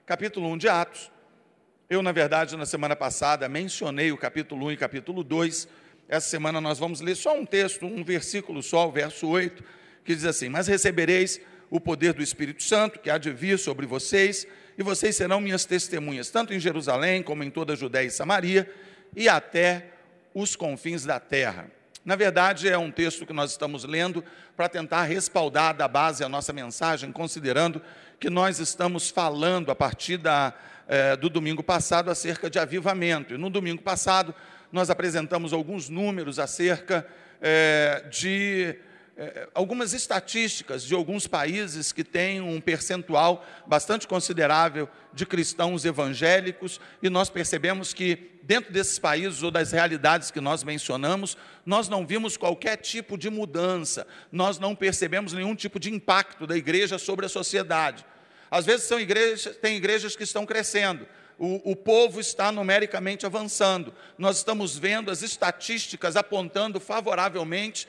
capítulo 1 de Atos. Eu, na verdade, na semana passada, mencionei o capítulo 1 e capítulo 2. Essa semana nós vamos ler só um texto, um versículo só, o verso 8, que diz assim: mas recebereis o poder do Espírito Santo, que há de vir sobre vocês, e vocês serão minhas testemunhas, tanto em Jerusalém, como em toda a Judéia e Samaria, e até os confins da terra. Na verdade, é um texto que nós estamos lendo para tentar respaldar da base a nossa mensagem, considerando que nós estamos falando a partir do domingo passado acerca de avivamento. E no domingo passado, nós apresentamos alguns números acerca de algumas estatísticas de alguns países que têm um percentual bastante considerável de cristãos evangélicos, e nós percebemos que dentro desses países ou das realidades que nós mencionamos, nós não vimos qualquer tipo de mudança, nós não percebemos nenhum tipo de impacto da igreja sobre a sociedade. Às vezes tem igrejas que estão crescendo, o povo está numericamente avançando, nós estamos vendo as estatísticas apontando favoravelmente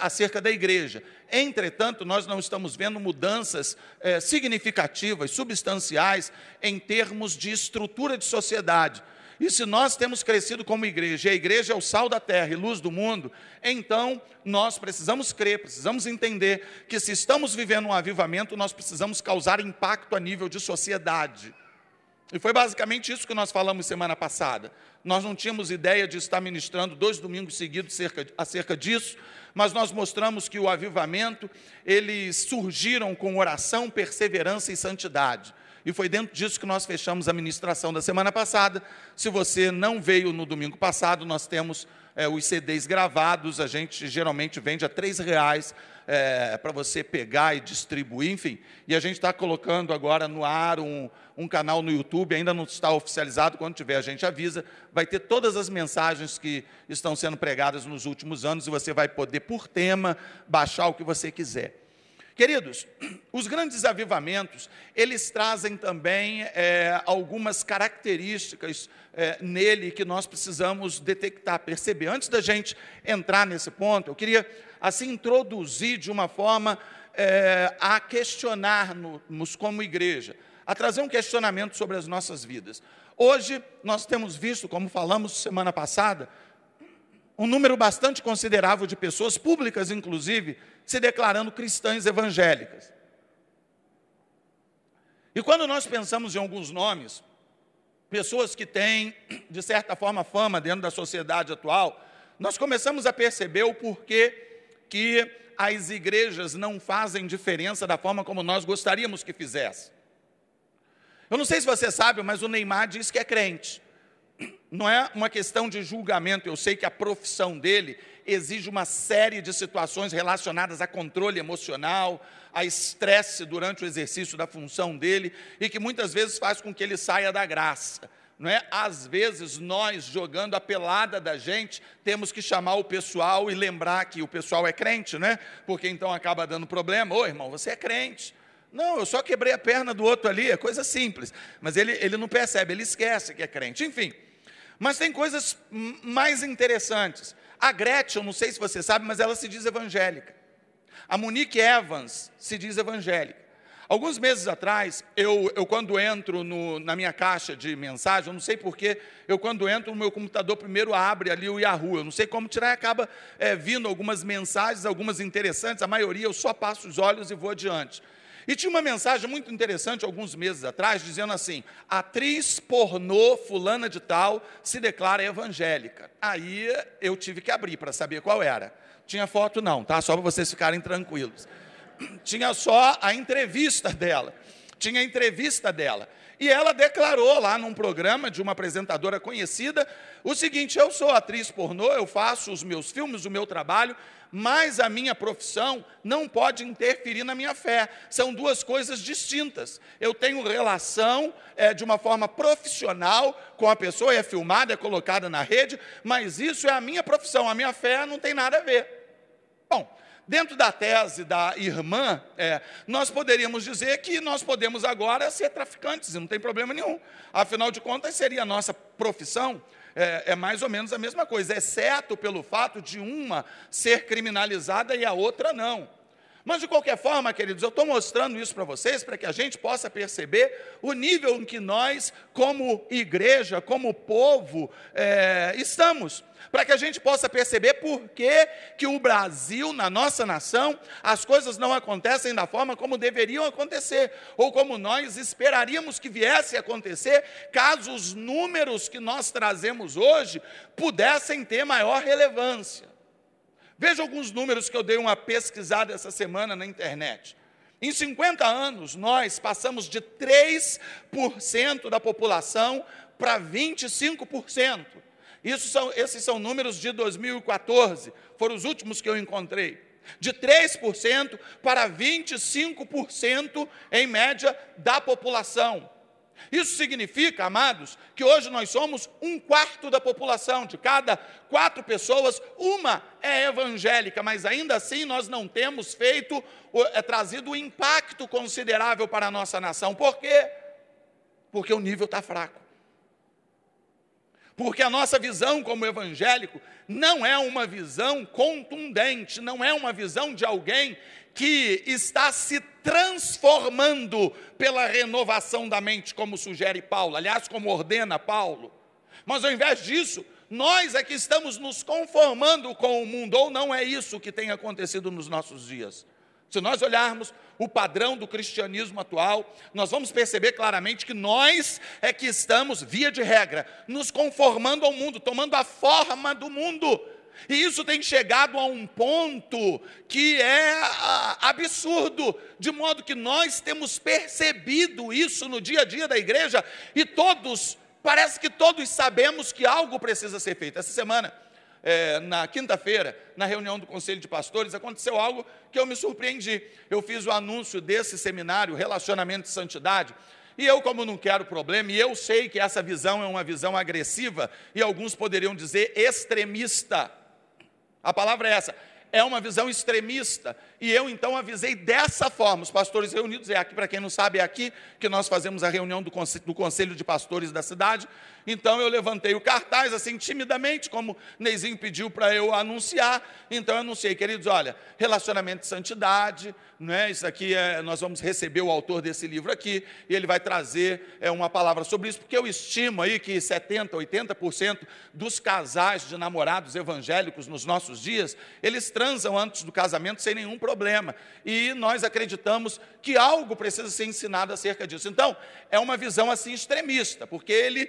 acerca da igreja. Entretanto, nós não estamos vendo mudanças significativas, substanciais, em termos de estrutura de sociedade. E se nós temos crescido como igreja, e a igreja é o sal da terra e luz do mundo, então nós precisamos crer, precisamos entender que se estamos vivendo um avivamento, nós precisamos causar impacto a nível de sociedade. E foi basicamente isso que nós falamos semana passada. Nós não tínhamos ideia de estar ministrando 2 domingos seguidos acerca disso, mas nós mostramos que o avivamento, eles surgiram com oração, perseverança e santidade. E foi dentro disso que nós fechamos a ministração da semana passada. Se você não veio no domingo passado, nós temos os CDs gravados, a gente geralmente vende a R$3 para você pegar e distribuir, enfim. E a gente está colocando agora no ar um canal no YouTube, ainda não está oficializado, quando tiver a gente avisa, vai ter todas as mensagens que estão sendo pregadas nos últimos anos, e você vai poder, por tema, baixar o que você quiser. Queridos, os grandes avivamentos, eles trazem também algumas características nele que nós precisamos detectar, perceber. Antes da gente entrar nesse ponto, eu queria assim introduzir de uma forma a questionar-nos como igreja, a trazer um questionamento sobre as nossas vidas. Hoje, nós temos visto, como falamos semana passada, um número bastante considerável de pessoas, públicas inclusive, se declarando cristãs evangélicas. E quando nós pensamos em alguns nomes, pessoas que têm, de certa forma, fama dentro da sociedade atual, nós começamos a perceber o porquê que as igrejas não fazem diferença da forma como nós gostaríamos que fizessem. Eu não sei se você sabe, mas o Neymar diz que é crente. Não é uma questão de julgamento, eu sei que a profissão dele exige uma série de situações relacionadas a controle emocional, a estresse durante o exercício da função dele, e que muitas vezes faz com que ele saia da graça. Não é? Às vezes nós, jogando a pelada da gente, temos que chamar o pessoal e lembrar que o pessoal é crente, né? Porque então acaba dando problema. Ô irmão, você é crente. Não, eu só quebrei a perna do outro ali, é coisa simples. Mas ele não percebe, ele esquece que é crente. Enfim, mas tem coisas mais interessantes. A Gretchen, eu não sei se você sabe, mas ela se diz evangélica. A Monique Evans se diz evangélica. Alguns meses atrás, eu quando entro na minha caixa de mensagem, eu não sei porquê, eu quando entro no meu computador, primeiro abre ali o Yahoo, eu não sei como tirar, acaba vindo algumas mensagens, algumas interessantes, a maioria eu só passo os olhos e vou adiante. E tinha uma mensagem muito interessante, alguns meses atrás, dizendo assim: atriz pornô fulana de tal se declara evangélica. Aí eu tive que abrir para saber qual era. Tinha foto não, tá? Só para vocês ficarem tranquilos. Tinha só a entrevista dela. E ela declarou lá num programa de uma apresentadora conhecida o seguinte: eu sou atriz pornô, eu faço os meus filmes, o meu trabalho, mas a minha profissão não pode interferir na minha fé. São duas coisas distintas. Eu tenho relação de uma forma profissional com a pessoa, é filmada, é colocada na rede, mas isso é a minha profissão, a minha fé não tem nada a ver. Bom, dentro da tese da irmã, nós poderíamos dizer que nós podemos agora ser traficantes, e não tem problema nenhum. Afinal de contas, seria a nossa profissão. É mais ou menos a mesma coisa, exceto pelo fato de uma ser criminalizada e a outra não. Mas, de qualquer forma, queridos, eu estou mostrando isso para vocês, para que a gente possa perceber o nível em que nós, como igreja, como povo, estamos. Para que a gente possa perceber por que o Brasil, na nossa nação, as coisas não acontecem da forma como deveriam acontecer, ou como nós esperaríamos que viesse a acontecer, caso os números que nós trazemos hoje pudessem ter maior relevância. Veja alguns números que eu dei uma pesquisada essa semana na internet. Em 50 anos, nós passamos de 3% da população para 25%. Esses são números de 2014, foram os últimos que eu encontrei. De 3% para 25%, em média, da população. Isso significa, amados, que hoje nós somos 1/4 da população. De cada 4 pessoas, uma é evangélica, mas ainda assim nós não temos trazido um impacto considerável para a nossa nação. Por quê? Porque o nível está fraco. Porque a nossa visão como evangélico não é uma visão contundente, não é uma visão de alguém que está se transformando pela renovação da mente, como sugere Paulo, aliás, como ordena Paulo. Mas, ao invés disso, nós é que estamos nos conformando com o mundo, ou não é isso que tem acontecido nos nossos dias. Se nós olharmos o padrão do cristianismo atual, nós vamos perceber claramente que nós é que estamos, via de regra, nos conformando ao mundo, tomando a forma do mundo. E isso tem chegado a um ponto que é absurdo, de modo que nós temos percebido isso no dia a dia da igreja, e parece que todos sabemos que algo precisa ser feito. Essa semana, na quinta-feira, na reunião do Conselho de Pastores, aconteceu algo que eu me surpreendi. Eu fiz o anúncio desse seminário, Relacionamento de Santidade, e eu, como não quero problema, e eu sei que essa visão é uma visão agressiva, e alguns poderiam dizer extremista. A palavra é essa, é uma visão extremista, e eu então avisei dessa forma, os pastores reunidos, aqui, para quem não sabe, é aqui que nós fazemos a reunião do Conselho de Pastores da cidade. Então eu levantei o cartaz, assim, timidamente, como Neizinho pediu para eu anunciar. Então eu anunciei, queridos, olha, relacionamento de santidade, isso aqui nós vamos receber o autor desse livro aqui, e ele vai trazer uma palavra sobre isso, porque eu estimo aí que 70%, 80% dos casais de namorados evangélicos nos nossos dias, eles transam antes do casamento sem nenhum problema, e nós acreditamos que algo precisa ser ensinado acerca disso. Então, é uma visão assim extremista, porque ele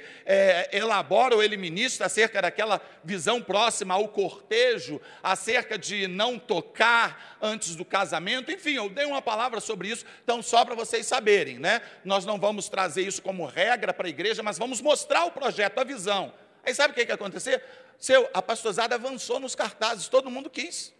elabora ou ele ministra acerca daquela visão próxima ao cortejo, acerca de não tocar antes do casamento. Enfim, eu dei uma palavra sobre isso, então só para vocês saberem, nós não vamos trazer isso como regra para a igreja, mas vamos mostrar o projeto, a visão. Aí sabe o que aconteceu? A pastorzada avançou nos cartazes, todo mundo quis.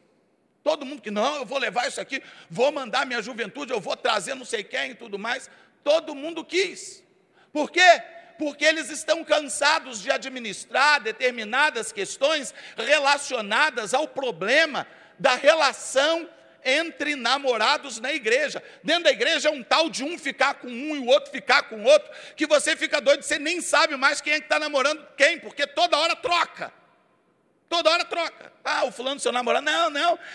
Todo mundo que, não, eu vou levar isso aqui, vou mandar minha juventude, eu vou trazer não sei quem e tudo mais. Todo mundo quis. Por quê? Porque eles estão cansados de administrar determinadas questões relacionadas ao problema da relação entre namorados na igreja. Dentro da igreja é um tal de um ficar com um e o outro ficar com o outro, que você fica doido, você nem sabe mais quem é que está namorando quem, porque toda hora troca. Toda hora troca. O fulano, seu namorado,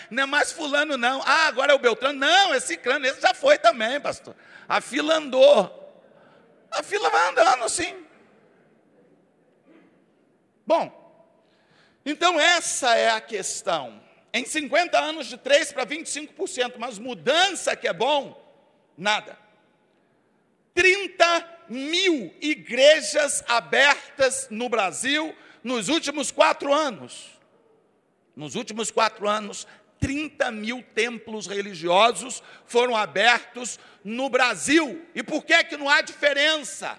não é mais fulano não. Agora é o Beltrano, não, é ciclano, esse já foi também, pastor. A fila andou. A fila vai andando assim. Bom, então essa é a questão. Em 50 anos de 3% para 25%, mas mudança que é bom, nada. 30 mil igrejas abertas no Brasil nos últimos 4 anos. Nos últimos 4 anos, 30 mil templos religiosos foram abertos no Brasil. E por que não há diferença?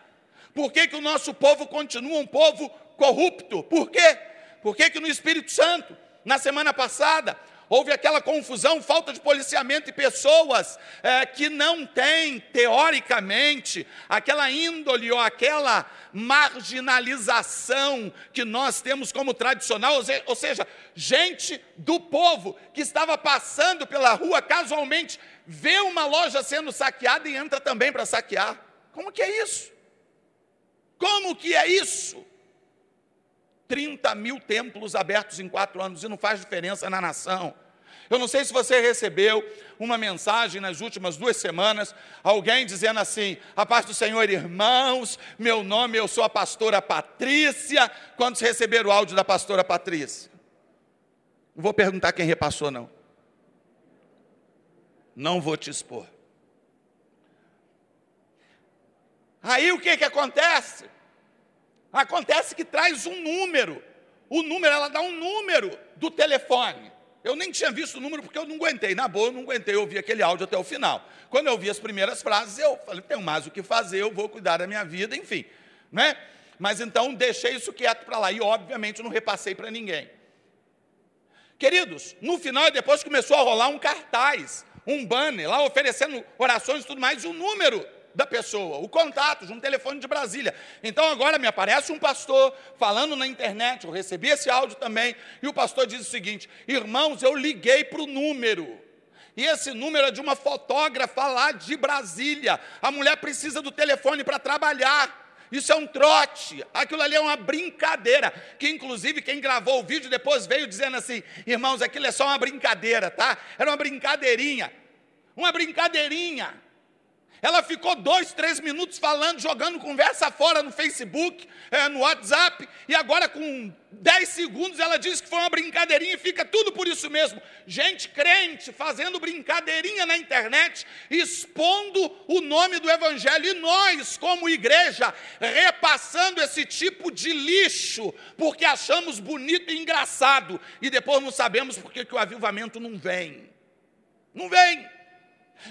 Por que o nosso povo continua um povo corrupto? Por quê? Por que no Espírito Santo, na semana passada, houve aquela confusão, falta de policiamento e pessoas que não têm, teoricamente, aquela índole ou aquela marginalização que nós temos como tradicional, ou seja, gente do povo que estava passando pela rua casualmente, vê uma loja sendo saqueada e entra também para saquear. Como que é isso? Como que é isso? 30 mil templos abertos em 4 anos, e não faz diferença na nação. Eu não sei se você recebeu uma mensagem nas últimas 2 semanas, alguém dizendo assim: a paz do Senhor, irmãos, meu nome, eu sou a pastora Patrícia. Quantos receberam o áudio da pastora Patrícia? Não vou perguntar quem repassou, não. Não vou te expor. Aí o que acontece? Acontece que traz um número. O número, ela dá um número do telefone. Eu nem tinha visto o número porque eu não aguentei. Na boa, eu não aguentei ouvir aquele áudio até o final. Quando eu vi as primeiras frases, eu falei: tenho mais o que fazer, eu vou cuidar da minha vida, enfim. Né? Mas então deixei isso quieto para lá. E obviamente não repassei para ninguém. Queridos, no final, depois começou a rolar um cartaz, um banner lá oferecendo orações e tudo mais, e o número da pessoa, o contato, de um telefone de Brasília. Então agora me aparece um pastor falando na internet, eu recebi esse áudio também, e o pastor diz o seguinte: irmãos, eu liguei para o número, e esse número é de uma fotógrafa lá de Brasília, a mulher precisa do telefone para trabalhar, isso é um trote, aquilo ali é uma brincadeira, que inclusive quem gravou o vídeo depois veio dizendo assim: irmãos, aquilo é só uma brincadeira, tá? Era uma brincadeirinha. Ela ficou 2, 3 minutos falando, jogando conversa fora no Facebook, no WhatsApp, e agora com 10 segundos ela diz que foi uma brincadeirinha e fica tudo por isso mesmo. Gente crente fazendo brincadeirinha na internet, expondo o nome do Evangelho, e nós, como igreja, repassando esse tipo de lixo, porque achamos bonito e engraçado, e depois não sabemos porque que o avivamento não vem. Não vem.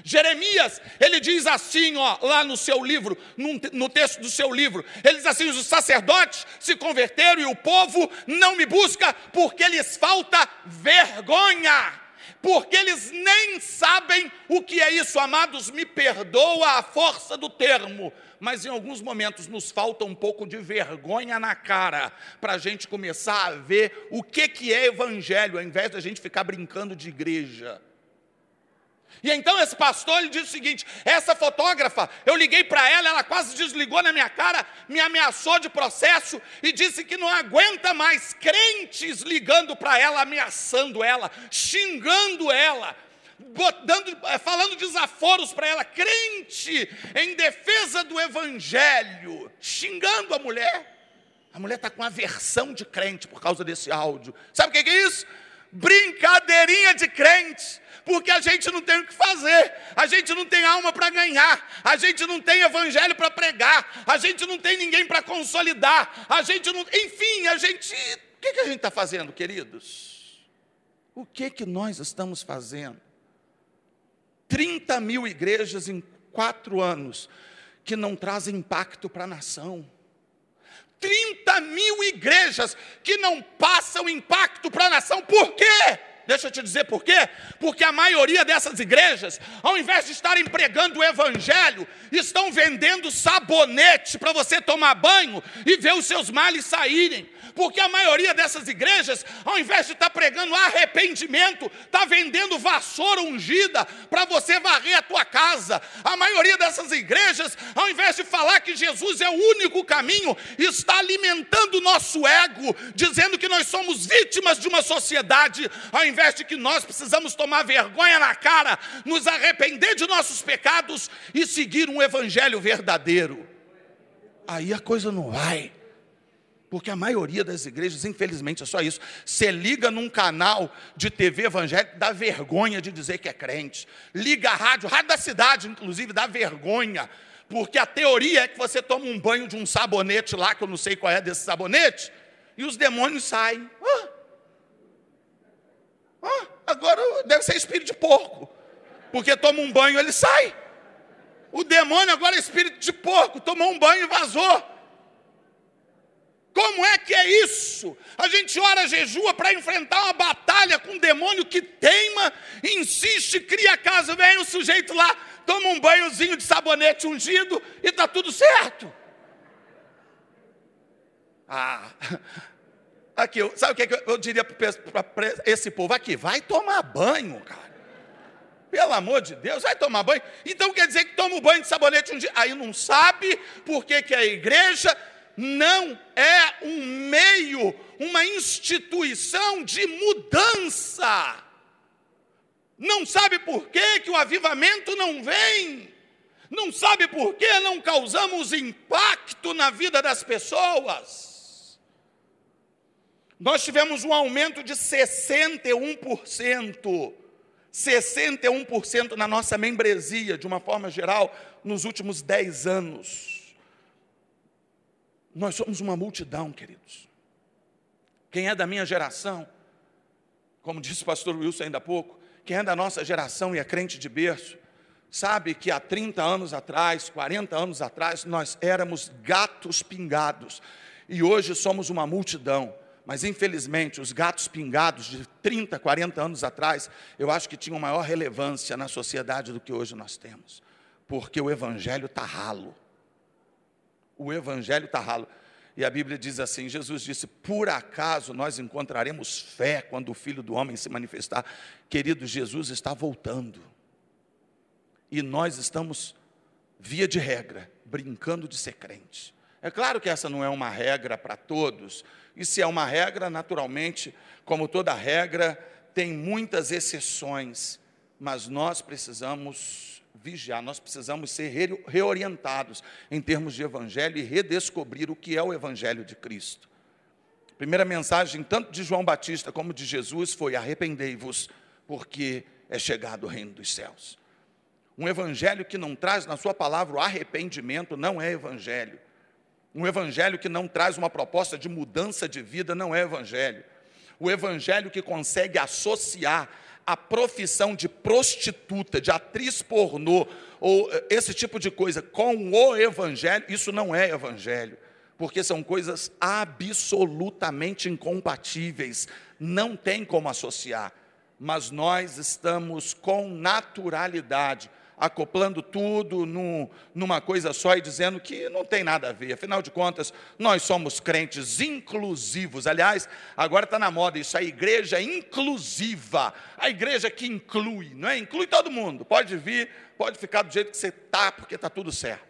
Jeremias, ele diz assim, lá no seu livro, no texto do seu livro, ele diz assim: os sacerdotes se converteram e o povo não me busca porque lhes falta vergonha, porque eles nem sabem o que é isso. Amados, me perdoa a força do termo, mas em alguns momentos nos falta um pouco de vergonha na cara, para a gente começar a ver o que é evangelho, ao invés da gente ficar brincando de igreja. E então esse pastor, ele diz o seguinte: essa fotógrafa, eu liguei para ela, ela quase desligou na minha cara, me ameaçou de processo e disse que não aguenta mais crentes ligando para ela, ameaçando ela, xingando ela, falando desaforos para ela, crente em defesa do evangelho, xingando a mulher. A mulher está com aversão de crente por causa desse áudio. Sabe o que é isso? Brincadeirinha de crente. Porque a gente não tem o que fazer, a gente não tem alma para ganhar, a gente não tem evangelho para pregar, a gente não tem ninguém para consolidar, a gente não... Enfim, o que a gente está fazendo, queridos? O que nós estamos fazendo? 30 mil igrejas em 4 anos que não trazem impacto para a nação. 30 mil igrejas que não passam impacto para a nação. Por quê? Deixa eu te dizer por quê? Porque a maioria dessas igrejas, ao invés de estarem pregando o evangelho, estão vendendo sabonete para você tomar banho e ver os seus males saírem. Porque a maioria dessas igrejas, ao invés de estar pregando arrependimento, está vendendo vassoura ungida para você varrer a tua casa. A maioria dessas igrejas, ao invés de falar que Jesus é o único caminho, está alimentando o nosso ego, dizendo que nós somos vítimas de uma sociedade, ao invés de que nós precisamos tomar vergonha na cara, nos arrepender de nossos pecados e seguir um evangelho verdadeiro. Aí a coisa não vai. Porque a maioria das igrejas, infelizmente, é só isso. Você liga num canal de TV evangélica, dá vergonha de dizer que é crente. Liga a rádio da cidade, inclusive, dá vergonha. Porque a teoria é que você toma um banho de um sabonete lá, que eu não sei qual é desse sabonete, e os demônios saem. Agora deve ser espírito de porco. Porque toma um banho, ele sai. O demônio agora é espírito de porco, tomou um banho e vazou. Como é que é isso? A gente ora, jejua para enfrentar uma batalha com um demônio que teima, insiste, cria casa, vem o sujeito lá, toma um banhozinho de sabonete ungido e está tudo certo. Aqui, sabe o que eu diria para esse povo aqui? Vai tomar banho, cara. Pelo amor de Deus, vai tomar banho. Então quer dizer que toma um banho de sabonete ungido. Aí não sabe por que a igreja não é um meio, uma instituição de mudança. não sabe por que o avivamento não vem, não sabe por que não causamos impacto na vida das pessoas. Nós tivemos um aumento de 61%, 61% na nossa membresia, de uma forma geral, nos últimos 10 anos. Nós somos uma multidão, queridos. Quem é da minha geração, como disse o pastor Wilson ainda há pouco, quem é da nossa geração e é crente de berço, sabe que há 30 anos atrás, 40 anos atrás, nós éramos gatos pingados, e hoje somos uma multidão. Mas, infelizmente, os gatos pingados de 30, 40 anos atrás, eu acho que tinham maior relevância na sociedade do que hoje nós temos. Porque o Evangelho está ralo. O Evangelho está ralo. E a Bíblia diz assim, Jesus disse, por acaso nós encontraremos fé quando o Filho do Homem se manifestar? Querido, Jesus está voltando. E nós estamos, via de regra, brincando de ser crente. É claro que essa não é uma regra para todos. E se é uma regra, naturalmente, como toda regra, tem muitas exceções. Mas nós precisamos vigiar, nós precisamos ser reorientados em termos de evangelho e redescobrir o que é o evangelho de Cristo. A primeira mensagem, tanto de João Batista como de Jesus, foi: arrependei-vos, porque é chegado o reino dos céus. Um evangelho que não traz na sua palavra o arrependimento não é evangelho. Um evangelho que não traz uma proposta de mudança de vida não é evangelho. O evangelho que consegue associar a profissão de prostituta, de atriz pornô, ou esse tipo de coisa, com o evangelho, isso não é evangelho, porque são coisas absolutamente incompatíveis, não tem como associar, mas nós estamos com naturalidade, acoplando tudo numa coisa só e dizendo que não tem nada a ver. Afinal de contas, nós somos crentes inclusivos. Aliás, agora está na moda isso, a igreja inclusiva, a igreja que inclui, não é? Inclui todo mundo, pode vir, pode ficar do jeito que você está, porque está tudo certo.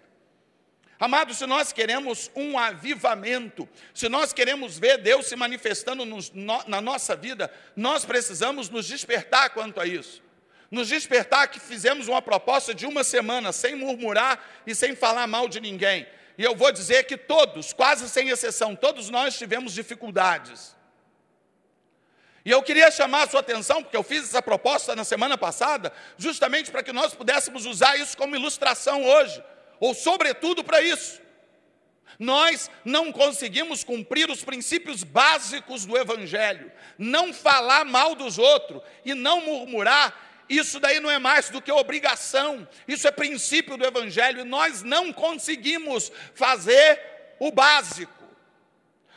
Amados, se nós queremos um avivamento, se nós queremos ver Deus se manifestando na nossa vida, nós precisamos nos despertar quanto a isso. Nos despertar que fizemos uma proposta de uma semana, sem murmurar e sem falar mal de ninguém. E eu vou dizer que todos, quase sem exceção, todos nós tivemos dificuldades. E eu queria chamar a sua atenção, porque eu fiz essa proposta na semana passada, justamente para que nós pudéssemos usar isso como ilustração hoje, ou sobretudo para isso. Nós não conseguimos cumprir os princípios básicos do Evangelho, não falar mal dos outros e não murmurar. Isso daí não é mais do que obrigação, isso é princípio do Evangelho, e nós não conseguimos fazer o básico,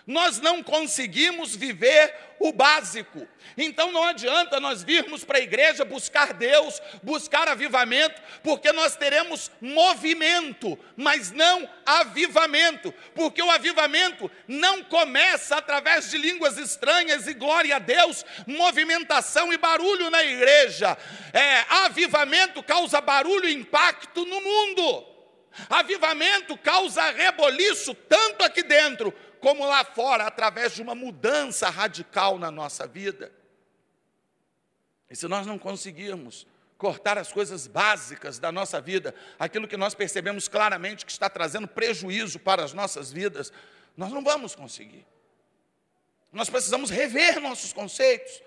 nós não conseguimos viver o básico. Então não adianta nós virmos para a igreja buscar Deus, buscar avivamento, porque nós teremos movimento, mas não avivamento, porque o avivamento não começa através de línguas estranhas e glória a Deus, movimentação e barulho na igreja. Avivamento causa barulho e impacto no mundo. Avivamento causa reboliço tanto aqui dentro como lá fora, através de uma mudança radical na nossa vida. E se nós não conseguirmos cortar as coisas básicas da nossa vida, aquilo que nós percebemos claramente que está trazendo prejuízo para as nossas vidas, nós não vamos conseguir. Nós precisamos rever nossos conceitos,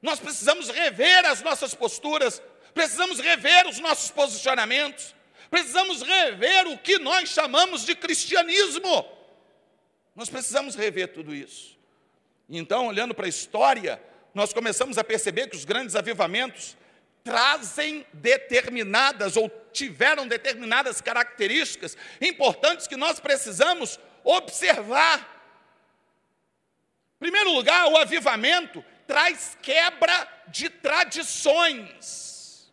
nós precisamos rever as nossas posturas, precisamos rever os nossos posicionamentos, precisamos rever o que nós chamamos de cristianismo. Nós precisamos rever tudo isso. Então, olhando para a história, nós começamos a perceber que os grandes avivamentos trazem determinadas, ou tiveram determinadas características importantes que nós precisamos observar. Em primeiro lugar, o avivamento traz quebra de tradições.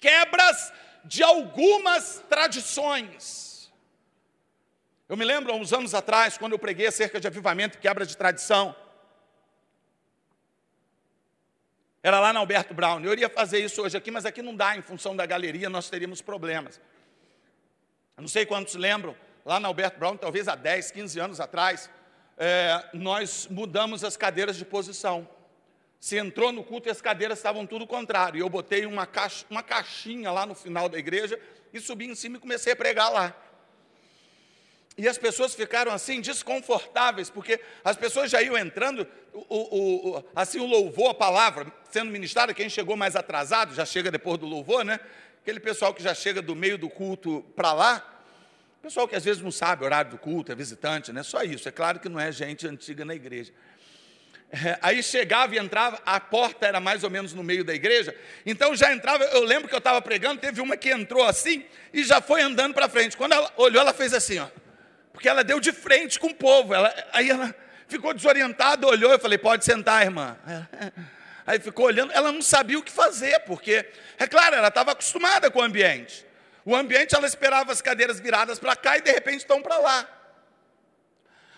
Quebras de algumas tradições. Eu me lembro, há uns anos atrás, quando eu preguei acerca de avivamento e quebra de tradição. Era lá na Alberto Brown. Eu iria fazer isso hoje aqui, mas aqui não dá, em função da galeria, nós teríamos problemas. Eu não sei quantos lembram, lá na Alberto Brown, talvez há 10, 15 anos atrás, nós mudamos as cadeiras de posição. Você entrou no culto e as cadeiras estavam tudo contrário. E eu botei uma caixinha lá no final da igreja e subi em cima e comecei a pregar lá. E as pessoas ficaram assim, desconfortáveis, porque as pessoas já iam entrando, assim o louvor, a palavra, sendo ministrada, quem chegou mais atrasado, já chega depois do louvor, né? Aquele pessoal que já chega do meio do culto para lá, pessoal que às vezes não sabe o horário do culto, é visitante, né? Só isso, é claro que não é gente antiga na igreja. Aí chegava e entrava, a porta era mais ou menos no meio da igreja, então já entrava, eu lembro que eu estava pregando, teve uma que entrou assim, e já foi andando para frente. Quando ela olhou, ela fez assim, ó. Porque ela deu de frente com o povo, aí ela ficou desorientada, olhou, eu falei, pode sentar, irmã. Aí ficou olhando, ela não sabia o que fazer, porque, é claro, ela estava acostumada com o ambiente. O ambiente, ela esperava as cadeiras viradas para cá e de repente estão para lá.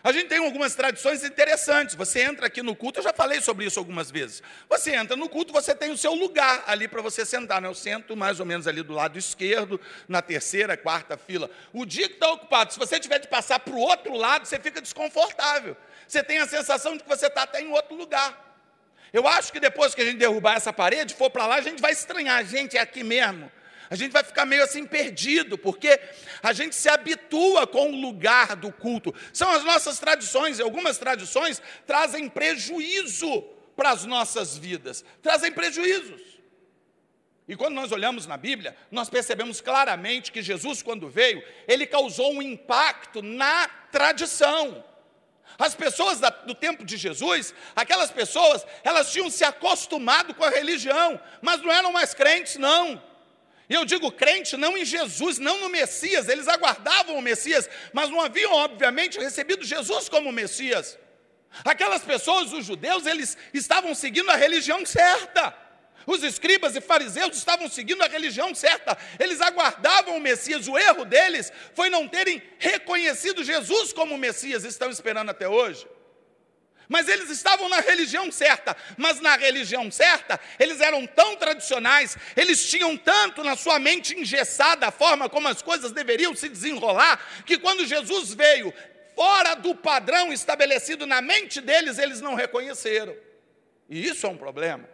A gente tem algumas tradições interessantes. Você entra aqui no culto, eu já falei sobre isso algumas vezes. Você entra no culto, você tem o seu lugar ali para você sentar, né? Eu sento mais ou menos ali do lado esquerdo, na terceira, quarta fila. O dia que está ocupado, se você tiver de passar para o outro lado, você fica desconfortável. Você tem a sensação de que você está até em outro lugar. Eu acho que depois que a gente derrubar essa parede, for para lá, a gente vai estranhar. Gente, é aqui mesmo. A gente vai ficar meio assim perdido, porque a gente se habitua com o lugar do culto. São as nossas tradições, e algumas tradições trazem prejuízo para as nossas vidas, trazem prejuízos. E quando nós olhamos na Bíblia, nós percebemos claramente que Jesus, quando veio, ele causou um impacto na tradição. As pessoas do tempo de Jesus, aquelas pessoas, elas tinham se acostumado com a religião, mas não eram mais crentes, não. E eu digo crente não em Jesus, não no Messias, eles aguardavam o Messias, mas não haviam, obviamente, recebido Jesus como Messias. Aquelas pessoas, os judeus, eles estavam seguindo a religião certa. Os escribas e fariseus estavam seguindo a religião certa, eles aguardavam o Messias. O erro deles foi não terem reconhecido Jesus como Messias, estão esperando até hoje. Mas eles estavam na religião certa, mas na religião certa, eles eram tão tradicionais, eles tinham tanto na sua mente engessada a forma como as coisas deveriam se desenrolar, que quando Jesus veio, fora do padrão estabelecido na mente deles, eles não reconheceram. E isso é um problema,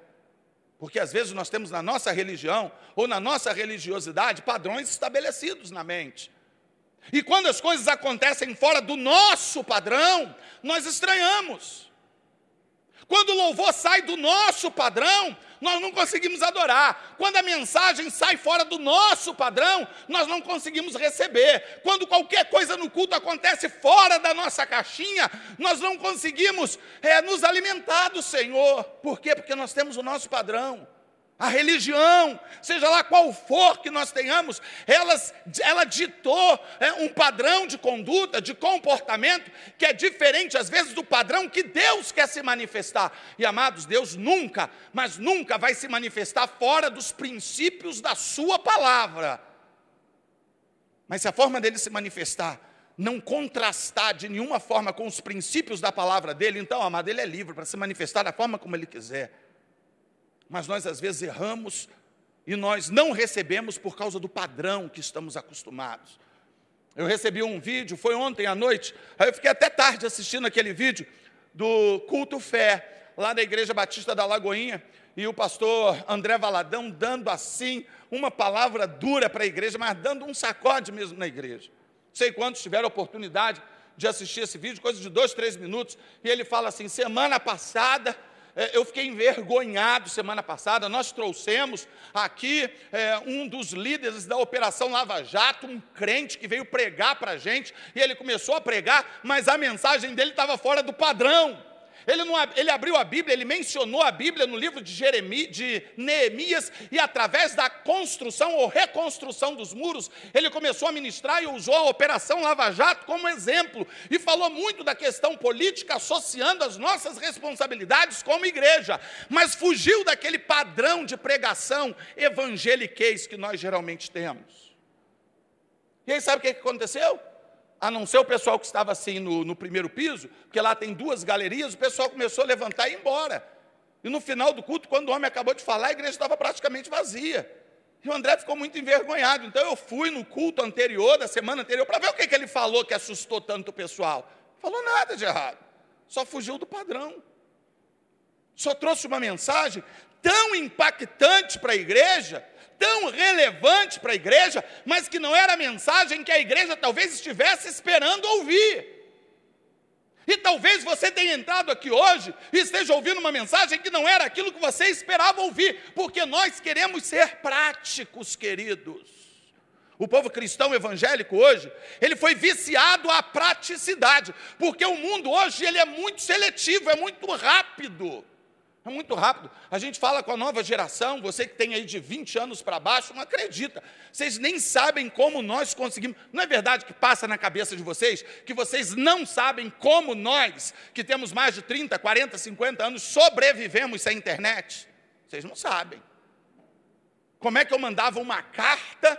porque às vezes nós temos na nossa religião, ou na nossa religiosidade, padrões estabelecidos na mente. E quando as coisas acontecem fora do nosso padrão, nós estranhamos. Quando o louvor sai do nosso padrão, nós não conseguimos adorar. Quando a mensagem sai fora do nosso padrão, nós não conseguimos receber. Quando qualquer coisa no culto acontece fora da nossa caixinha, nós não conseguimos nos alimentar do Senhor. Por quê? Porque nós temos o nosso padrão. A religião, seja lá qual for que nós tenhamos, ela ditou um padrão de conduta, de comportamento, que é diferente, às vezes, do padrão que Deus quer se manifestar. E, amados, Deus nunca, mas nunca vai se manifestar fora dos princípios da sua palavra. Mas se a forma dele se manifestar não contrastar de nenhuma forma com os princípios da palavra dele, então, amado, ele é livre para se manifestar da forma como ele quiser. Mas nós às vezes erramos e nós não recebemos por causa do padrão que estamos acostumados. Eu recebi um vídeo, foi ontem à noite, aí eu fiquei até tarde assistindo aquele vídeo do Culto Fé, lá da Igreja Batista da Lagoinha, e o pastor André Valadão dando assim uma palavra dura para a igreja, mas dando um sacode mesmo na igreja. Não sei quantos tiveram a oportunidade de assistir esse vídeo, coisa de 2, 3 minutos, e ele fala assim: semana passada, eu fiquei envergonhado semana passada, nós trouxemos aqui um dos líderes da Operação Lava Jato, um crente que veio pregar para a gente, e ele começou a pregar, mas a mensagem dele estava fora do padrão. Ele abriu a Bíblia, ele mencionou a Bíblia no livro de Neemias, e através da construção ou reconstrução dos muros, ele começou a ministrar e usou a Operação Lava Jato como exemplo, e falou muito da questão política, associando as nossas responsabilidades como igreja, mas fugiu daquele padrão de pregação evangeliquez que nós geralmente temos. E aí sabe o que aconteceu? A não ser o pessoal que estava assim no primeiro piso, porque lá tem 2 galerias, o pessoal começou a levantar e ir embora. E no final do culto, quando o homem acabou de falar, a igreja estava praticamente vazia. E o André ficou muito envergonhado. Então eu fui no culto anterior, da semana anterior, para ver o que ele falou que assustou tanto o pessoal. Falou nada de errado, só fugiu do padrão. Só trouxe uma mensagem tão impactante para a igreja, tão relevante para a igreja, mas que não era a mensagem que a igreja talvez estivesse esperando ouvir. E talvez você tenha entrado aqui hoje e esteja ouvindo uma mensagem que não era aquilo que você esperava ouvir, porque nós queremos ser práticos, queridos. O povo cristão evangélico hoje, ele foi viciado à praticidade, porque o mundo hoje ele é muito seletivo, é muito rápido. É muito rápido. A gente fala com a nova geração, você que tem aí de 20 anos para baixo, não acredita. Vocês nem sabem como nós conseguimos. Não é verdade que passa na cabeça de vocês, que vocês não sabem como nós, que temos mais de 30, 40, 50 anos, sobrevivemos sem internet? Vocês não sabem. Como é que eu mandava uma carta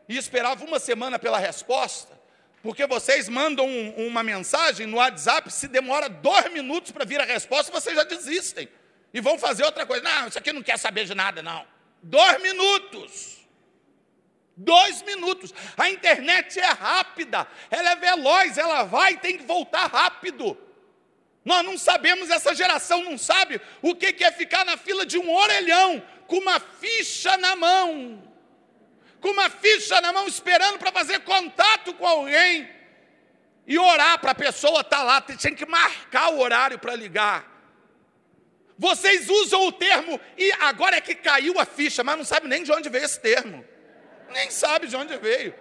e esperava uma semana pela resposta? Porque vocês mandam uma mensagem no WhatsApp, se demora 2 minutos para vir a resposta, vocês já desistem. E vão fazer outra coisa. Não, isso aqui não quer saber de nada, não. 2 minutos. 2 minutos. A internet é rápida, ela é veloz, ela vai e tem que voltar rápido. Nós não sabemos, essa geração não sabe o que é ficar na fila de um orelhão, com uma ficha na mão. Com uma ficha na mão, esperando para fazer contato com alguém. E orar para a pessoa estar lá, tem que marcar o horário para ligar. Vocês usam o termo, e agora é que caiu a ficha, mas não sabe nem de onde veio esse termo. Nem sabe de onde veio.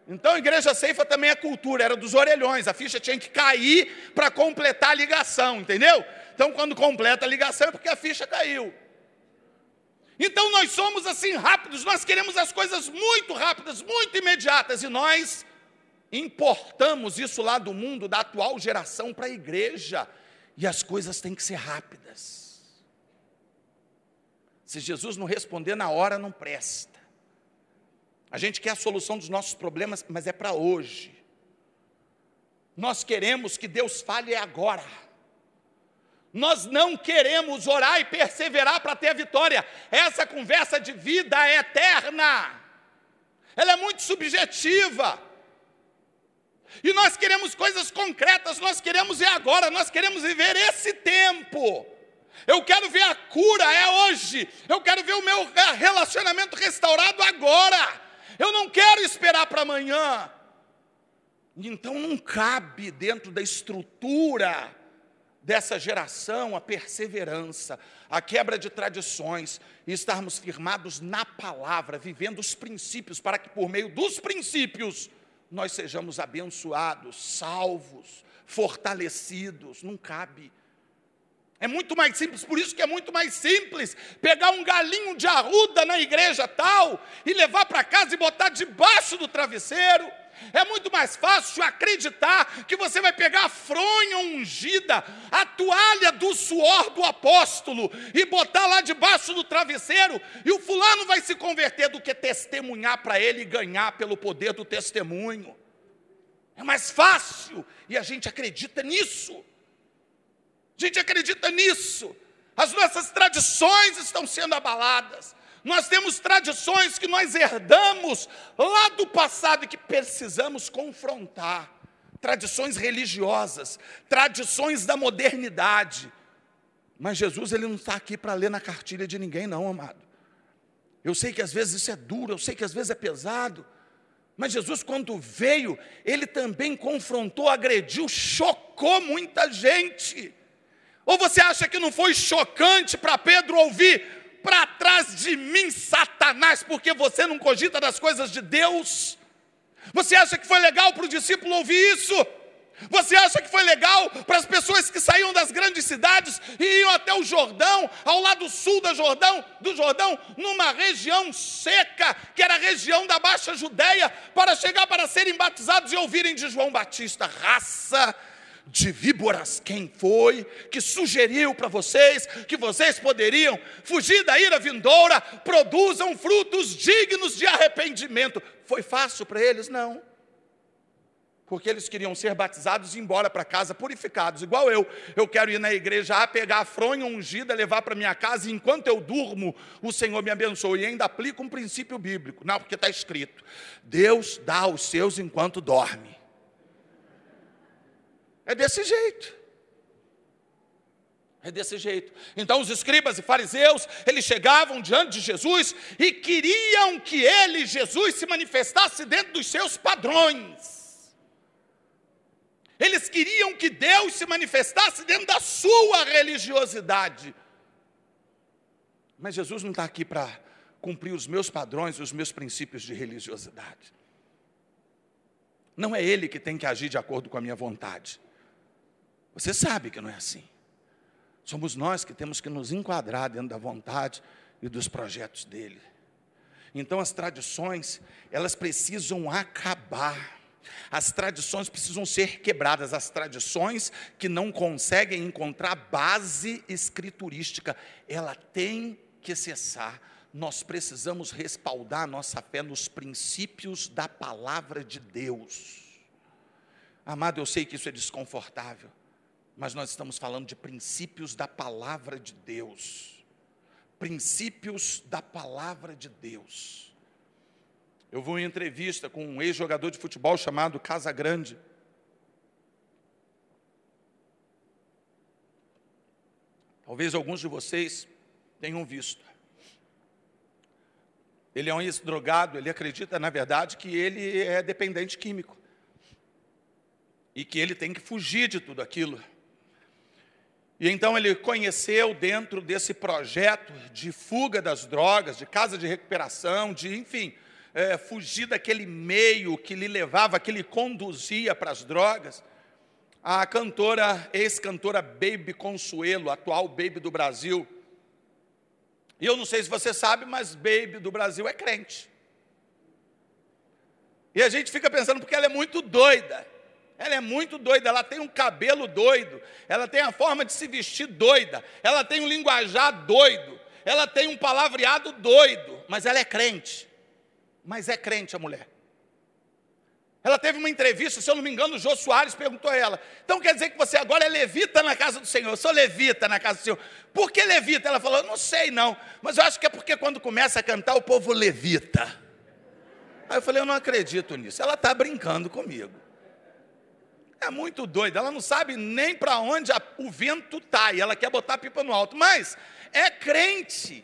Então, a Igreja Ceifa também é cultura, era dos orelhões. A ficha tinha que cair para completar a ligação, entendeu? Então, quando completa a ligação é porque a ficha caiu. Então, nós somos assim rápidos, nós queremos as coisas muito rápidas, muito imediatas, e nós importamos isso lá do mundo, da atual geração, para a igreja. E as coisas têm que ser rápidas. Se Jesus não responder na hora, não presta. A gente quer a solução dos nossos problemas, mas é para hoje. Nós queremos que Deus fale agora. Nós não queremos orar e perseverar para ter a vitória. Essa conversa de vida é eterna. Ela é muito subjetiva. E nós queremos coisas concretas, nós queremos ir agora, nós queremos viver esse tempo. Eu quero ver a cura, é hoje. Eu quero ver o meu relacionamento restaurado agora. Eu não quero esperar para amanhã. Então não cabe dentro da estrutura dessa geração a perseverança, a quebra de tradições, e estarmos firmados na palavra, vivendo os princípios, para que por meio dos princípios nós sejamos abençoados, salvos, fortalecidos. Não cabe. É muito mais simples, por isso que é muito mais simples pegar um galinho de arruda na igreja tal e levar para casa e botar debaixo do travesseiro. É muito mais fácil acreditar que você vai pegar a fronha ungida, a toalha do suor do apóstolo e botar lá debaixo do travesseiro e o fulano vai se converter, do que testemunhar para ele e ganhar pelo poder do testemunho. É mais fácil e a gente acredita nisso. A gente acredita nisso. As nossas tradições estão sendo abaladas. Nós temos tradições que nós herdamos lá do passado e que precisamos confrontar. Tradições religiosas, tradições da modernidade. Mas Jesus, ele não está aqui para ler na cartilha de ninguém, não, amado. Eu sei que às vezes isso é duro, eu sei que às vezes é pesado. Mas Jesus, quando veio, ele também confrontou, agrediu, chocou muita gente. Ou você acha que não foi chocante para Pedro ouvir: para trás de mim, Satanás, porque você não cogita das coisas de Deus? Você acha que foi legal para o discípulo ouvir isso? Você acha que foi legal para as pessoas que saíam das grandes cidades e iam até o Jordão, ao lado sul do Jordão, numa região seca, que era a região da Baixa Judeia, para chegar para serem batizados e ouvirem de João Batista: raça de víboras, quem foi que sugeriu para vocês que vocês poderiam fugir da ira vindoura? Produzam frutos dignos de arrependimento. Foi fácil para eles? Não. Porque eles queriam ser batizados e ir embora para casa purificados, igual eu. Eu quero ir na igreja, pegar a fronha ungida, levar para minha casa, e enquanto eu durmo, o Senhor me abençoe. E ainda aplica um princípio bíblico. Não, porque está escrito: Deus dá aos seus enquanto dorme. É desse jeito. É desse jeito. Então os escribas e fariseus, eles chegavam diante de Jesus e queriam que ele, Jesus, se manifestasse dentro dos seus padrões. Eles queriam que Deus se manifestasse dentro da sua religiosidade. Mas Jesus não está aqui para cumprir os meus padrões e os meus princípios de religiosidade. Não é Ele que tem que agir de acordo com a minha vontade. Você sabe que não é assim. Somos nós que temos que nos enquadrar dentro da vontade e dos projetos dele. Então as tradições, elas precisam acabar. As tradições precisam ser quebradas. As tradições que não conseguem encontrar base escriturística, ela tem que cessar. Nós precisamos respaldar a nossa fé nos princípios da palavra de Deus. Amado, eu sei que isso é desconfortável, mas nós estamos falando de princípios da palavra de Deus. Princípios da palavra de Deus. Eu vou em entrevista com um ex-jogador de futebol chamado Casagrande. Talvez alguns de vocês tenham visto. Ele é um ex-drogado, ele acredita, na verdade, que ele é dependente químico. E que ele tem que fugir de tudo aquilo. E então ele conheceu dentro desse projeto de fuga das drogas, de casa de recuperação, de, enfim, fugir daquele meio que lhe levava, que lhe conduzia para as drogas, a cantora, ex-cantora Baby Consuelo, atual Baby do Brasil. E eu não sei se você sabe, mas Baby do Brasil é crente. E a gente fica pensando, porque ela é muito doida. Ela é muito doida, ela tem um cabelo doido, ela tem a forma de se vestir doida, ela tem um linguajar doido, ela tem um palavreado doido, mas ela é crente. Mas é crente a mulher. Ela teve uma entrevista, se eu não me engano, o Jô Soares perguntou a ela: então quer dizer que você agora é levita na casa do Senhor? Eu sou levita na casa do Senhor. Por que levita? Ela falou: não sei não, mas eu acho que é porque quando começa a cantar o povo levita. Aí eu falei: eu não acredito nisso. Ela está brincando comigo. É muito doida, ela não sabe nem para onde o vento está, e ela quer botar a pipa no alto, mas é crente,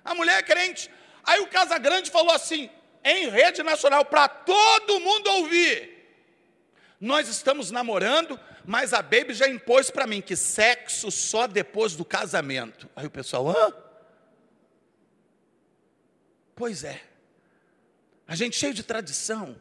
a mulher é crente. Aí o Casagrande falou assim, em rede nacional, para todo mundo ouvir: nós estamos namorando, mas a Baby já impôs para mim que sexo só depois do casamento. Aí o pessoal: hã? Pois é, a gente cheio de tradição,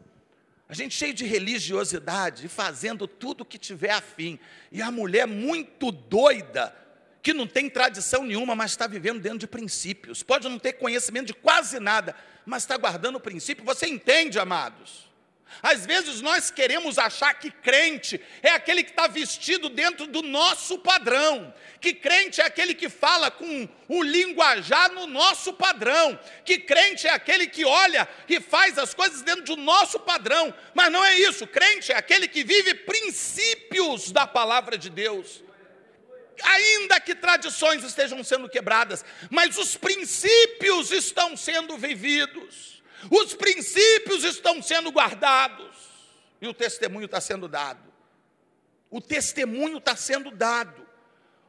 a gente cheio de religiosidade, fazendo tudo o que tiver afim. E a mulher muito doida, que não tem tradição nenhuma, mas está vivendo dentro de princípios. Pode não ter conhecimento de quase nada, mas está guardando o princípio. Você entende, amados? Às vezes nós queremos achar que crente é aquele que está vestido dentro do nosso padrão, que crente é aquele que fala com o linguajar no nosso padrão, que crente é aquele que olha e faz as coisas dentro do nosso padrão, mas não é isso. Crente é aquele que vive princípios da palavra de Deus, ainda que tradições estejam sendo quebradas, mas os princípios estão sendo vividos. Os princípios estão sendo guardados e o testemunho está sendo dado. O testemunho está sendo dado.